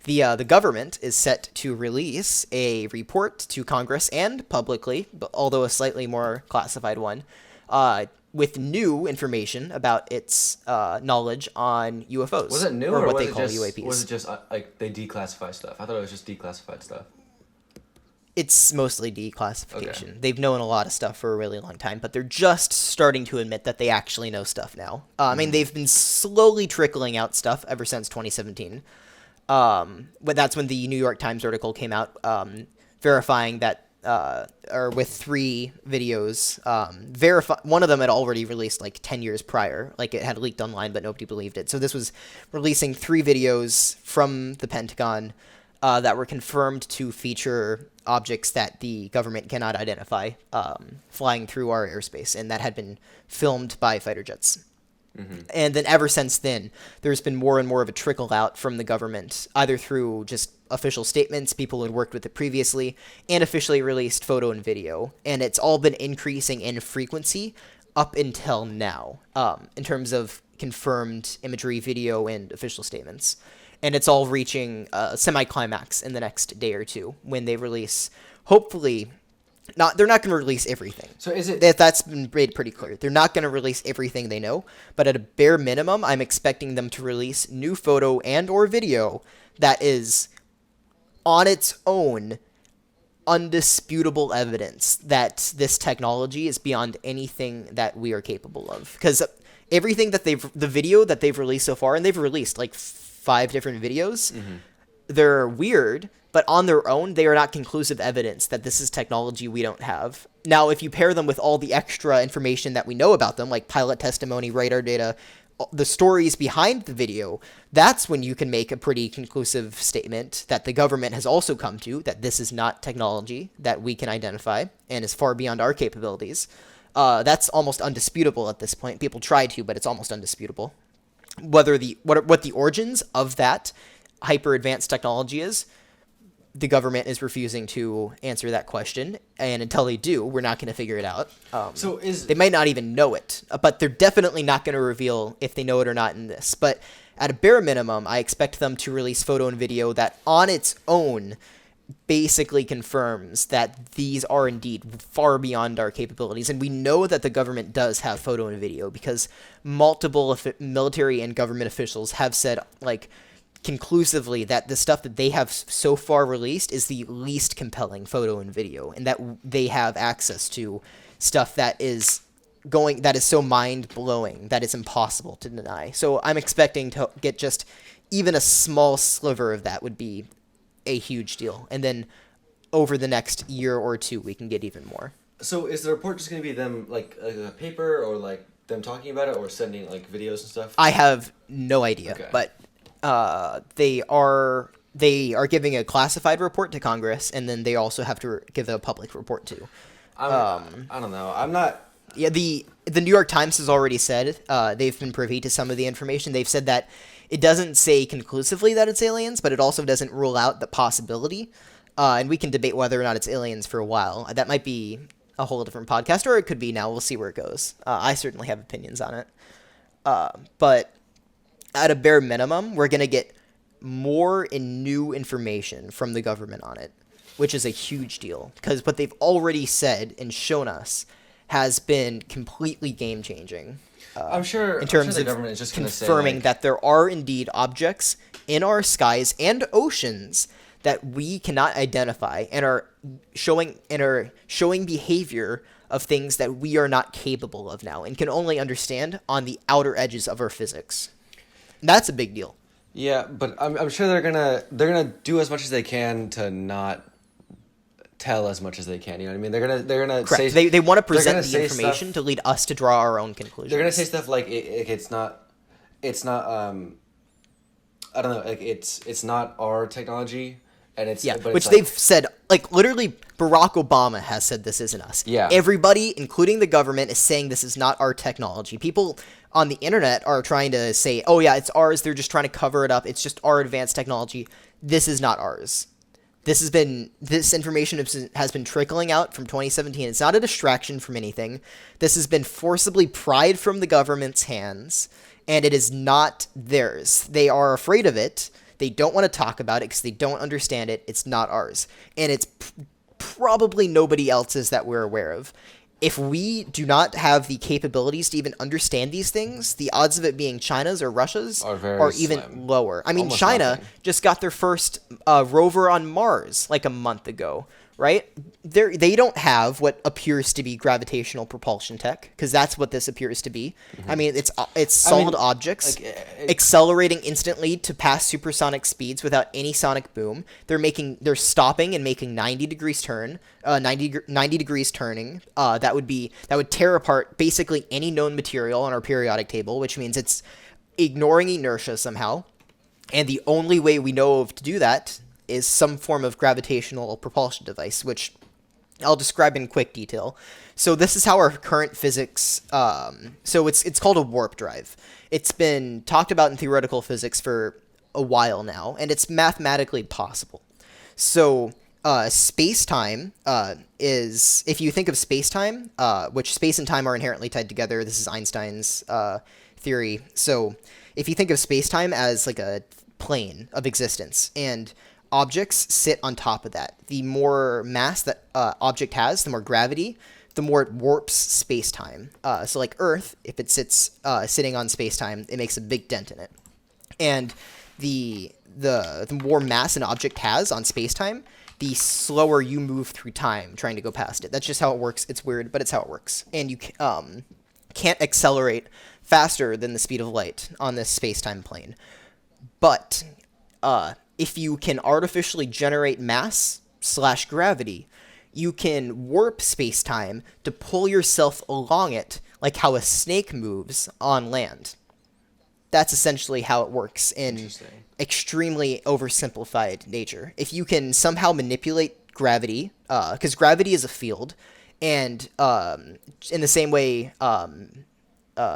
Speaker 1: the government is set to release a report to Congress and publicly, but although a slightly more classified one, with new information about its knowledge on UFOs.
Speaker 3: Was it new
Speaker 1: or
Speaker 3: or
Speaker 1: what
Speaker 3: was
Speaker 1: they
Speaker 3: it
Speaker 1: call
Speaker 3: just
Speaker 1: UAPs?
Speaker 3: was it just like they declassify stuff? I thought it was just declassified stuff.
Speaker 1: It's mostly declassification. They've known a lot of stuff for a really long time, but they're just starting to admit that they actually know stuff now. I mean, they've been slowly trickling out stuff ever since 2017. But that's when the New York Times article came out verifying that, or with 3 videos, one of them had already released like 10 years prior. Like it had leaked online, but nobody believed it. So this was releasing 3 videos from the Pentagon that were confirmed to feature objects that the government cannot identify flying through our airspace, and that had been filmed by fighter jets. And then ever since then, there's been more and more of a trickle out from the government, either through just official statements, people who had worked with it previously, and officially released photo and video. And it's all been increasing in frequency up until now, in terms of confirmed imagery, video, and official statements. And it's all reaching a semi-climax in the next day or two when they release, hopefully... they're not going to release everything.
Speaker 2: So is it-
Speaker 1: That's been made pretty clear. They're not going to release everything they know, but at a bare minimum, I'm expecting them to release new photo and or video that is on its own undisputable evidence that this technology is beyond anything that we are capable of. Because everything that the video that they've released so far, and they've released like 5 different videos, they're weird, but on their own, they are not conclusive evidence that this is technology we don't have. Now, if you pair them with all the extra information that we know about them, like pilot testimony, radar data, the stories behind the video, that's when you can make a pretty conclusive statement that the government has also come to, that this is not technology that we can identify and is far beyond our capabilities. That's almost undisputable at this point. People try to, but it's almost undisputable. What the origins of that hyper advanced technology is, the government is refusing to answer that question, and until they do, we're not going to figure it out. They might not even know it, but they're definitely not going to reveal if they know it or not in this. But at a bare minimum, I expect them to release photo and video that on its own basically confirms that these are indeed far beyond our capabilities. And we know that the government does have photo and video because multiple military and government officials have said, like, conclusively that the stuff that they have so far released is the least compelling photo and video, and that they have access to stuff that is so mind-blowing that it's impossible to deny. So I'm expecting to get just even a small sliver of that would be a huge deal, and then over the next year or two we can get even more.
Speaker 3: So is the report just going to be them, like a paper, or like them talking about it, or sending like videos and stuff?
Speaker 1: I have no idea,
Speaker 3: Okay.
Speaker 1: But they are giving a classified report to Congress, and then they also have to give a public report too.
Speaker 3: I don't know. I'm not.
Speaker 1: Yeah, the New York Times has already said they've been privy to some of the information. They've said that it doesn't say conclusively that it's aliens, but it also doesn't rule out the possibility. And we can debate whether or not it's aliens for a while. That might be a whole different podcast, or it could be now. We'll see where it goes. I certainly have opinions on it. But at a bare minimum, we're going to get more and new information from the government on it, which is a huge deal, because what they've already said and shown us has been completely game-changing.
Speaker 3: I'm sure.
Speaker 1: In terms
Speaker 3: the
Speaker 1: of
Speaker 3: government is just gonna say,
Speaker 1: confirming
Speaker 3: like,
Speaker 1: that there are indeed objects in our skies and oceans that we cannot identify, and are showing behavior of things that we are not capable of now and can only understand on the outer edges of our physics. That's a big deal.
Speaker 3: Yeah, but I'm sure they're gonna do as much as they can to not tell as much as they can. You know what I mean? They're gonna
Speaker 1: Correct.
Speaker 3: say
Speaker 1: They want to
Speaker 3: they're gonna
Speaker 1: present the
Speaker 3: say
Speaker 1: information
Speaker 3: stuff-
Speaker 1: to lead us to draw our own conclusions.
Speaker 3: They're gonna say stuff like it's not. I don't know. Like it's not our technology, and it's but
Speaker 1: which
Speaker 3: it's
Speaker 1: they've said, like, literally Barack Obama has said this isn't us.
Speaker 3: Yeah.
Speaker 1: Everybody, including the government, is saying this is not our technology. People on the internet are trying to say, oh yeah, it's ours. They're just trying to cover it up. It's just our advanced technology. This is not ours. This information has been trickling out from 2017. It's not a distraction from anything. This has been forcibly pried from the government's hands, and it is not theirs. They are afraid of it. They don't want to talk about it because they don't understand it. It's not ours. And it's probably nobody else's that we're aware of. If we do not have the capabilities to even understand these things, the odds of it being China's or Russia's
Speaker 3: are
Speaker 1: even
Speaker 3: slim.
Speaker 1: lower. I mean,
Speaker 3: Almost
Speaker 1: China
Speaker 3: nothing.
Speaker 1: just got their first rover on Mars like a month ago, right? They don't have what appears to be gravitational propulsion tech, because that's what this appears to be. I mean, it's solid objects accelerating instantly to pass supersonic speeds without any sonic boom. They're stopping and making 90 degrees turning. That would tear apart basically any known material on our periodic table, which means it's ignoring inertia somehow. And the only way we know of to do that is some form of gravitational propulsion device, which I'll describe in quick detail. So this is how our current physics, so it's called a warp drive. It's been talked about in theoretical physics for a while now, and it's mathematically possible. So space-time is, if you think of space-time, which space and time are inherently tied together, this is Einstein's theory. So if you think of space-time as like a plane of existence, and objects sit on top of that. The more mass that object has, the more gravity, the more it warps space-time. So like Earth, if it sits sitting on space-time, it makes a big dent in it. And the more mass an object has on space-time, the slower you move through time trying to go past it. That's just how it works. It's weird, but it's how it works. And you can't accelerate faster than the speed of light on this space-time plane. But if you can artificially generate mass/gravity, you can warp space-time to pull yourself along it, like how a snake moves on land. That's essentially how it works in
Speaker 3: Interesting.
Speaker 1: extremely oversimplified nature. If you can somehow manipulate gravity, because gravity is a field, and in the same way,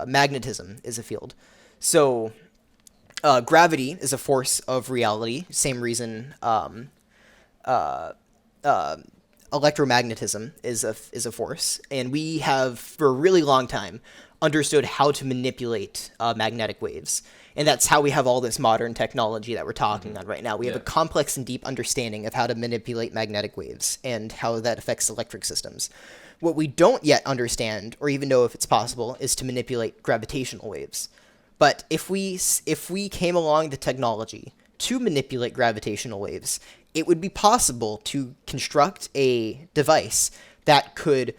Speaker 1: magnetism is a field. So gravity is a force of reality. Same reason electromagnetism is a force, and we have for a really long time understood how to manipulate magnetic waves, and that's how we have all this modern technology that we're talking on right now. We have a complex and deep understanding of how to manipulate magnetic waves and how that affects electric systems. What we don't yet understand, or even know if it's possible, is to manipulate gravitational waves. But if we came along the technology to manipulate gravitational waves, it would be possible to construct a device that could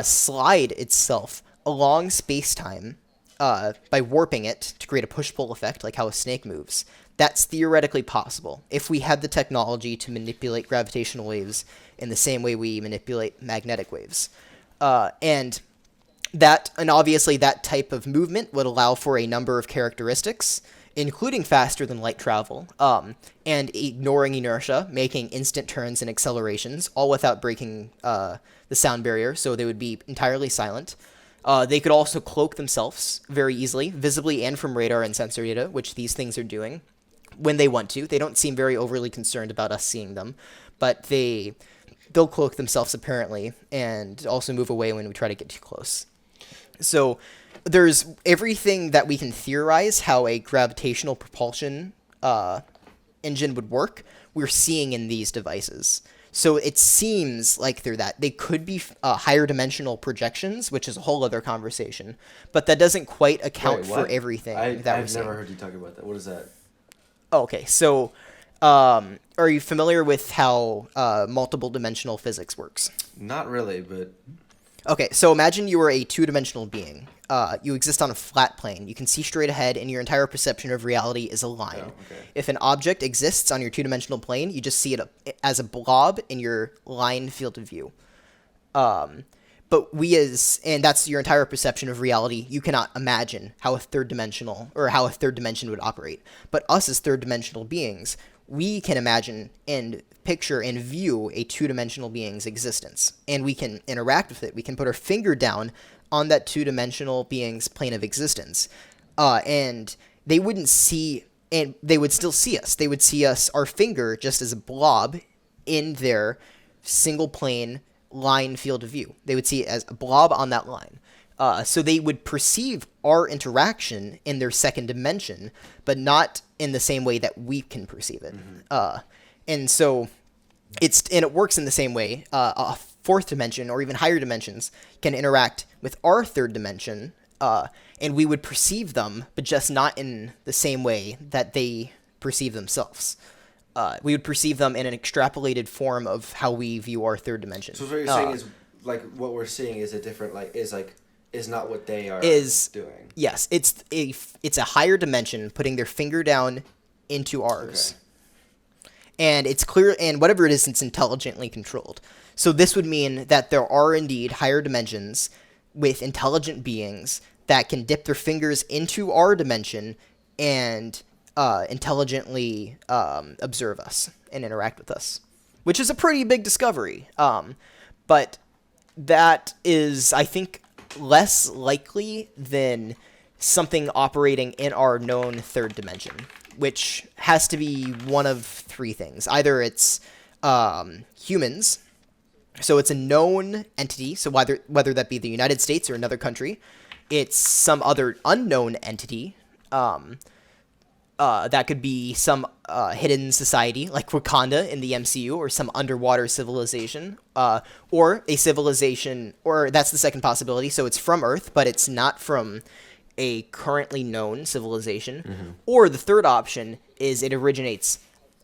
Speaker 1: slide itself along space-time by warping it to create a push-pull effect, like how a snake moves. That's theoretically possible if we had the technology to manipulate gravitational waves in the same way we manipulate magnetic waves. And obviously that type of movement would allow for a number of characteristics, including faster than light travel, and ignoring inertia, making instant turns and accelerations, all without breaking the sound barrier, so they would be entirely silent. They could also cloak themselves very easily, visibly and from radar and sensor data, which these things are doing when they want to. They don't seem very overly concerned about us seeing them, but they'll cloak themselves apparently, and also move away when we try to get too close. So there's everything that we can theorize how a gravitational propulsion engine would work, we're seeing in these devices. So it seems like they could be higher dimensional projections, which is a whole other conversation, but that doesn't quite account for everything
Speaker 2: I've
Speaker 1: we're seeing.
Speaker 2: never heard you talk about that. What is that?
Speaker 1: Oh, okay, so are you familiar with how multiple dimensional physics works?
Speaker 2: Not really, but
Speaker 1: Okay, so imagine you are a two-dimensional being. You exist on a flat plane. You can see straight ahead, and your entire perception of reality is a line.
Speaker 2: Oh, okay.
Speaker 1: If an object exists on your two-dimensional plane, you just see it as a blob in your line field of view. And that's your entire perception of reality. You cannot imagine how a third dimension would operate. But us as third-dimensional beings, we can imagine and picture and view a two-dimensional being's existence, and we can interact with it. We can put our finger down on that two-dimensional being's plane of existence, and they wouldn't see, and they would still see us. They would see us, our finger, just as a blob in their single plane line field of view. They would see it as a blob on that line. So they would perceive our interaction in their second dimension, but not in the same way that we can perceive it. And so it works in the same way. A fourth dimension or even higher dimensions can interact with our third dimension, and we would perceive them, but just not in the same way that they perceive themselves. We would perceive them in an extrapolated form of how we view our third dimension.
Speaker 2: so what you're saying is like what we're seeing is a different is not what they are doing.
Speaker 1: Yes, it's a higher dimension putting their finger down into ours.
Speaker 2: Okay.
Speaker 1: And it's clear, and whatever it is, it's intelligently controlled. So this would mean that there are indeed higher dimensions with intelligent beings that can dip their fingers into our dimension and intelligently observe us and interact with us, which is a pretty big discovery. But that is, I think, less likely than something operating in our known third dimension, which has to be one of three things. Either it's humans, so it's a known entity, so whether that be the United States or another country, it's some other unknown entity, that could be some hidden society, like Wakanda in the MCU, or some underwater civilization, or a civilization, or that's the second possibility, so it's from Earth, but it's not from a currently known civilization.
Speaker 3: Mm-hmm.
Speaker 1: Or the third option is it originates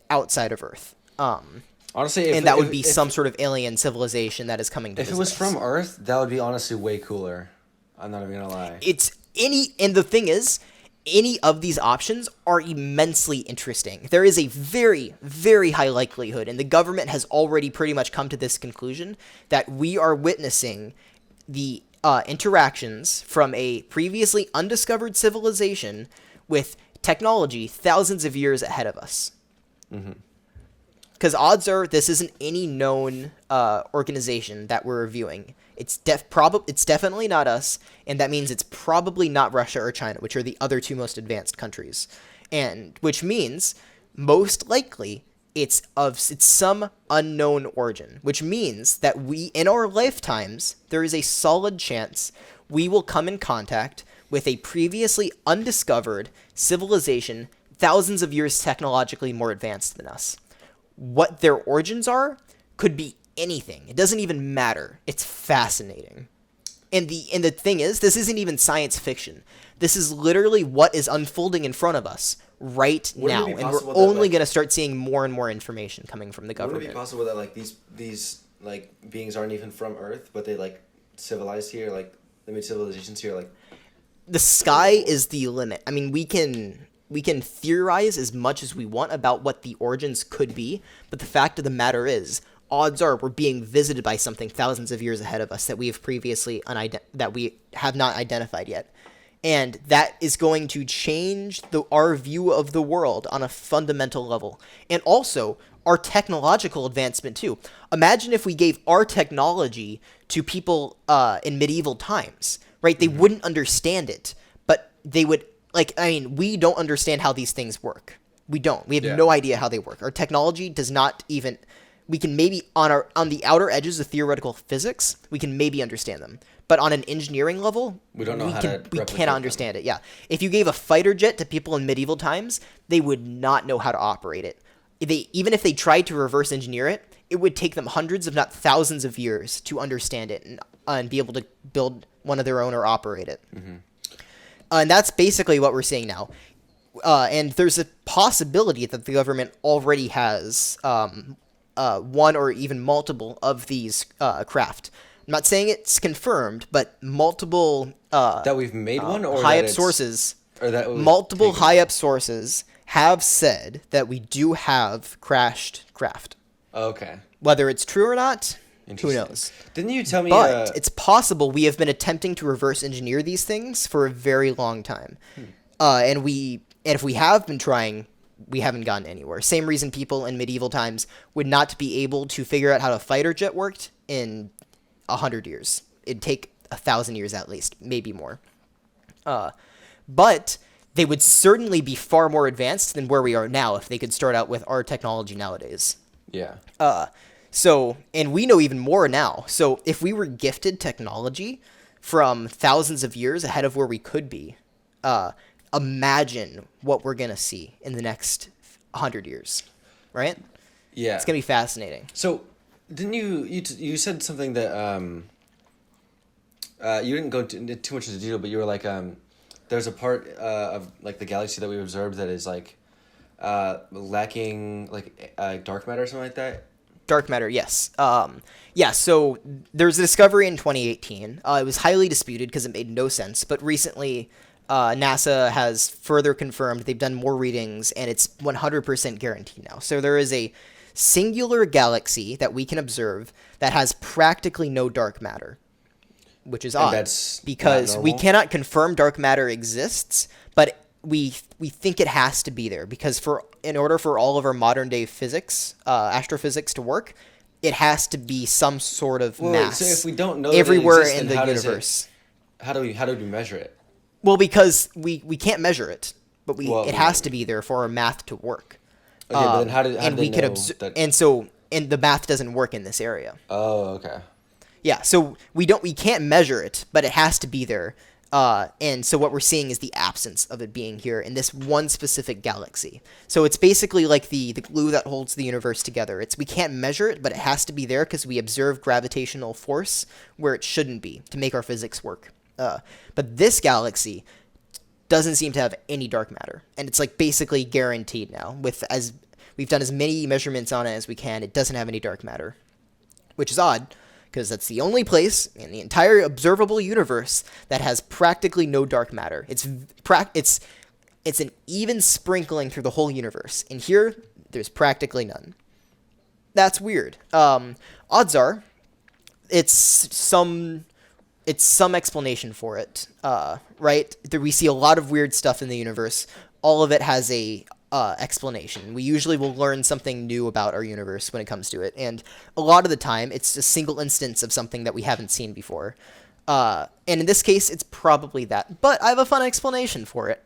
Speaker 1: outside of Earth.
Speaker 3: Honestly,
Speaker 1: And that would be some sort of alien civilization that is coming to
Speaker 3: if it
Speaker 1: visit
Speaker 3: was
Speaker 1: us.
Speaker 3: from Earth, that would be honestly way cooler. I'm not even gonna lie.
Speaker 1: And the thing is, any of these options are immensely interesting. There is a very, very high likelihood, and the government has already pretty much come to this conclusion, that we are witnessing the interactions from a previously undiscovered civilization with technology thousands of years ahead of us. Because odds are this isn't any known organization that we're reviewing. It's definitely not us, and that means it's probably not Russia or China, which are the other two most advanced countries. And which means most likely it's some unknown origin, which means that we, in our lifetimes, there is a solid chance we will come in contact with a previously undiscovered civilization thousands of years technologically more advanced than us. What their origins are could be anything. It doesn't even matter. It's fascinating. And the thing is, this isn't even science fiction. This is literally what is unfolding in front of us right now, and we're only going to start seeing more and more information coming from the government.
Speaker 2: Would it be possible that like these like beings aren't even from Earth, but they like civilized here, like they made civilizations here, like
Speaker 1: the sky is the limit. I mean, we can theorize as much as we want about what the origins could be, but the fact of the matter is, odds are we're being visited by something thousands of years ahead of us that we have previously that we have not identified yet. And that is going to change our view of the world on a fundamental level. And also, our technological advancement, too. Imagine if we gave our technology to people in medieval times, right? They wouldn't understand it, but they would, we don't understand how these things work. We don't. We have no idea how they work. Our technology does not even... We can maybe, on the outer edges of theoretical physics, we can maybe understand them. But on an engineering level,
Speaker 2: we don't know
Speaker 1: we cannot understand it. Yeah. If you gave a fighter jet to people in medieval times, they would not know how to operate it. Even if they tried to reverse engineer it, it would take them hundreds, if not thousands of years to understand it and be able to build one of their own or operate it. And that's basically what we're seeing now. And there's a possibility that the government already has one or even multiple of these craft. I'm not saying it's confirmed, but multiple
Speaker 3: that we've made one, or
Speaker 1: high-up sources,
Speaker 3: or that
Speaker 1: multiple high-up sources have said that we do have crashed craft.
Speaker 3: Okay.
Speaker 1: Whether it's true or not, who knows?
Speaker 3: Didn't you tell me?
Speaker 1: But it's possible we have been attempting to reverse engineer these things for a very long time, and if we have been trying, we haven't gotten anywhere. Same reason people in medieval times would not be able to figure out how a fighter jet worked in 100 years. It'd take 1,000 years at least, maybe more. But they would certainly be far more advanced than where we are now if they could start out with our technology nowadays.
Speaker 3: Yeah.
Speaker 1: So, and we know even more now. So if we were gifted technology from thousands of years ahead of where we could be, imagine what we're going to see in the next 100 years, right?
Speaker 3: Yeah.
Speaker 1: It's going to be fascinating.
Speaker 3: So, didn't you said something that you didn't go into too much into detail, but you were like there's a part of like the galaxy that we've observed that is like lacking like dark matter or something like that.
Speaker 1: Dark matter, yes. Yeah, so there's a discovery in 2018. It was highly disputed because it made no sense, but recently NASA has further confirmed they've done more readings, and it's 100% guaranteed now. So there is a singular galaxy that we can observe that has practically no dark matter, which is odd, because we cannot confirm dark matter exists, but we think it has to be there, because in order for all of our modern day physics, astrophysics to work, it has to be some sort of mass.
Speaker 3: So if we don't know
Speaker 1: everywhere
Speaker 3: that it exists,
Speaker 1: in the universe,
Speaker 3: how do we measure it?
Speaker 1: Well, because we can't measure it, but it has to be there for our math to work.
Speaker 3: Okay, but then how do they know that?
Speaker 1: And the math doesn't work in this area.
Speaker 3: Oh, okay.
Speaker 1: Yeah, so we can't measure it, but it has to be there. And so what we're seeing is the absence of it being here in this one specific galaxy. So it's basically like the glue that holds the universe together. We can't measure it, but it has to be there because we observe gravitational force where it shouldn't be to make our physics work. But this galaxy doesn't seem to have any dark matter, and it's like basically guaranteed now. As we've done as many measurements on it as we can, it doesn't have any dark matter, which is odd, because that's the only place in the entire observable universe that has practically no dark matter. It's an even sprinkling through the whole universe, and here there's practically none. That's weird. Odds are it's some it's some explanation for it, right? We see a lot of weird stuff in the universe. All of it has a explanation. We usually will learn something new about our universe when it comes to it, and a lot of the time, it's a single instance of something that we haven't seen before. And in this case, it's probably that. But I have a fun explanation for it.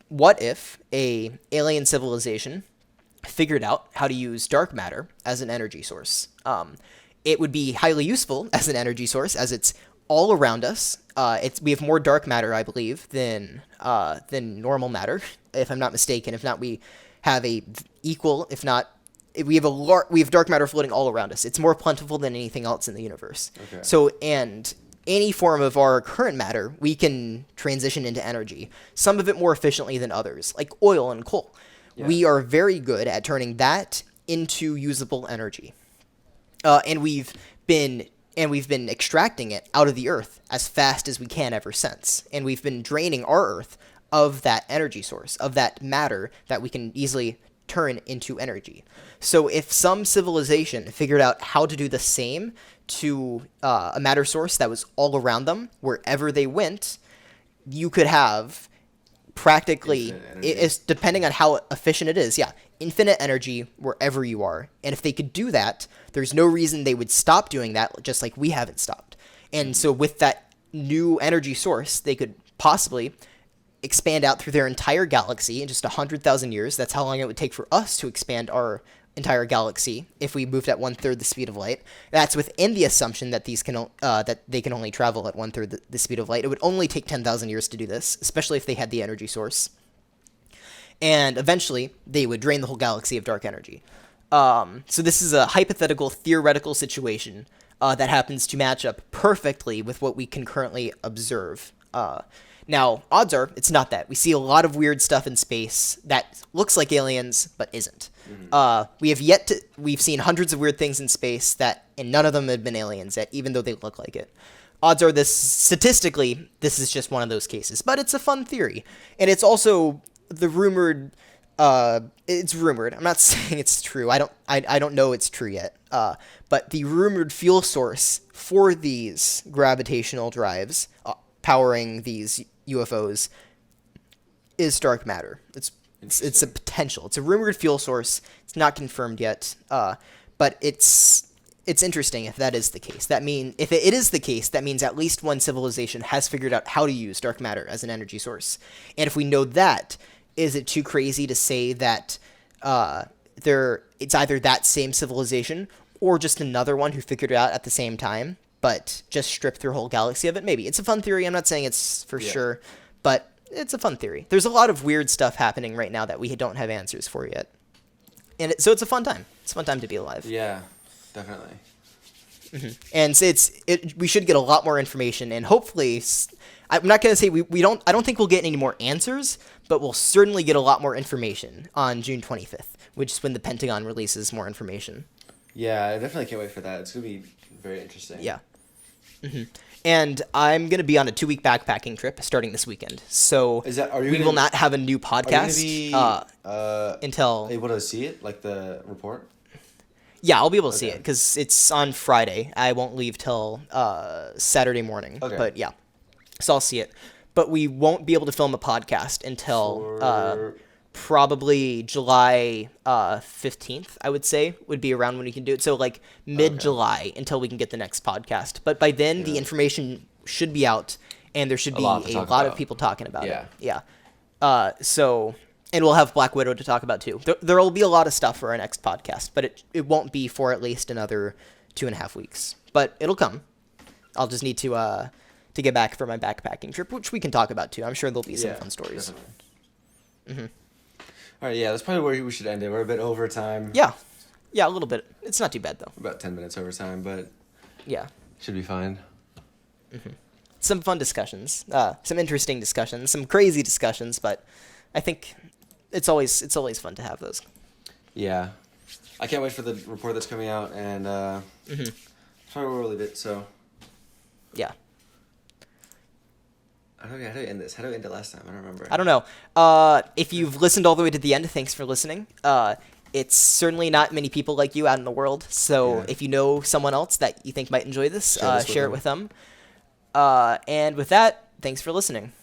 Speaker 1: What if a alien civilization figured out how to use dark matter as an energy source? It would be highly useful as an energy source, as it's all around us. We have more dark matter, I believe, than normal matter, if I'm not mistaken. If not, we have a equal, if not, we have dark matter floating all around us. It's more plentiful than anything else in the universe.
Speaker 2: Okay.
Speaker 1: So, and any form of our current matter, we can transition into energy. Some of it more efficiently than others, like oil and coal.
Speaker 2: Yeah.
Speaker 1: We are very good at turning that into usable energy. And we've been extracting it out of the earth as fast as we can ever since. And we've been draining our earth of that energy source, of that matter that we can easily turn into energy. So if some civilization figured out how to do the same to a matter source that was all around them, wherever they went, you could have practically, it's depending on how efficient it is, infinite energy wherever you are. And if they could do that, there's no reason they would stop doing that, just like we haven't stopped. And so with that new energy source, they could possibly expand out through their entire galaxy in just 100,000 years. That's how long it would take for us to expand our entire galaxy if we moved at 1/3 the speed of light. That's within the assumption that they can only travel at 1/3 the speed of light. It would only take 10,000 years to do this, especially if they had the energy source. And eventually, they would drain the whole galaxy of dark energy. So this is a hypothetical, theoretical situation that happens to match up perfectly with what we can currently observe. Now, odds are it's not that. We see a lot of weird stuff in space that looks like aliens, but isn't. We've seen hundreds of weird things in space and none of them have been aliens yet, even though they look like it. Odds are statistically, this is just one of those cases, but it's a fun theory. And it's also it's rumored. I'm not saying it's true. I don't know it's true yet. But the rumored fuel source for these gravitational drives powering these UFOs is dark matter. It's a potential. It's a rumored fuel source. It's not confirmed yet. But it's interesting if that is the case. If it is the case, that means at least one civilization has figured out how to use dark matter as an energy source. And if we know that, is it too crazy to say that it's either that same civilization or just another one who figured it out at the same time, but just stripped their whole galaxy of it? Maybe. It's a fun theory. I'm not saying it's for sure, but it's a fun theory. There's a lot of weird stuff happening right now that we don't have answers for yet. And so it's a fun time. It's a fun time to be alive.
Speaker 3: Yeah, definitely.
Speaker 1: Mm-hmm. And we should get a lot more information, and hopefully, I'm not going to say I don't think we'll get any more answers, but we'll certainly get a lot more information on June 25th, which is when the Pentagon releases more information.
Speaker 3: Yeah, I definitely can't wait for that. It's going to be very interesting.
Speaker 1: Yeah. Mm-hmm. And I'm going to be on a 2-week backpacking trip starting this weekend. So we will not have a new podcast until...
Speaker 3: able to see it, like the report?
Speaker 1: Yeah, I'll be able to see it because it's on Friday. I won't leave till Saturday morning. Okay. But yeah, so I'll see it. But we won't be able to film a podcast until probably July 15th, I would say, would be around when we can do it. So like mid-July until we can get the next podcast. But by then, the information should be out, and there should be a lot of people talking about it. Yeah. And we'll have Black Widow to talk about too. There will be a lot of stuff for our next podcast, but it won't be for at least another 2.5 weeks. But it'll come. I'll just need to get back for my backpacking trip, which we can talk about too. I'm sure there'll be some fun stories. Mm-hmm.
Speaker 3: All right, that's probably where we should end it. We're a bit over time.
Speaker 1: Yeah, a little bit. It's not too bad though.
Speaker 3: About 10 minutes over time, but
Speaker 1: yeah,
Speaker 3: should be fine.
Speaker 1: Mm-hmm. Some fun discussions, some interesting discussions, some crazy discussions, but I think it's always fun to have those. Yeah,
Speaker 3: I can't wait for the report that's coming out, and probably we'll leave it. So
Speaker 1: yeah.
Speaker 3: How do we end this? How do we end it last time? I don't remember.
Speaker 1: I don't know. If you've listened all the way to the end, thanks for listening. it's certainly not many people like you out in the world. So
Speaker 2: Yeah.
Speaker 1: if you know someone else that you think might enjoy this,
Speaker 2: Share this with
Speaker 1: share it
Speaker 2: them.
Speaker 1: with them. And with that, thanks for listening.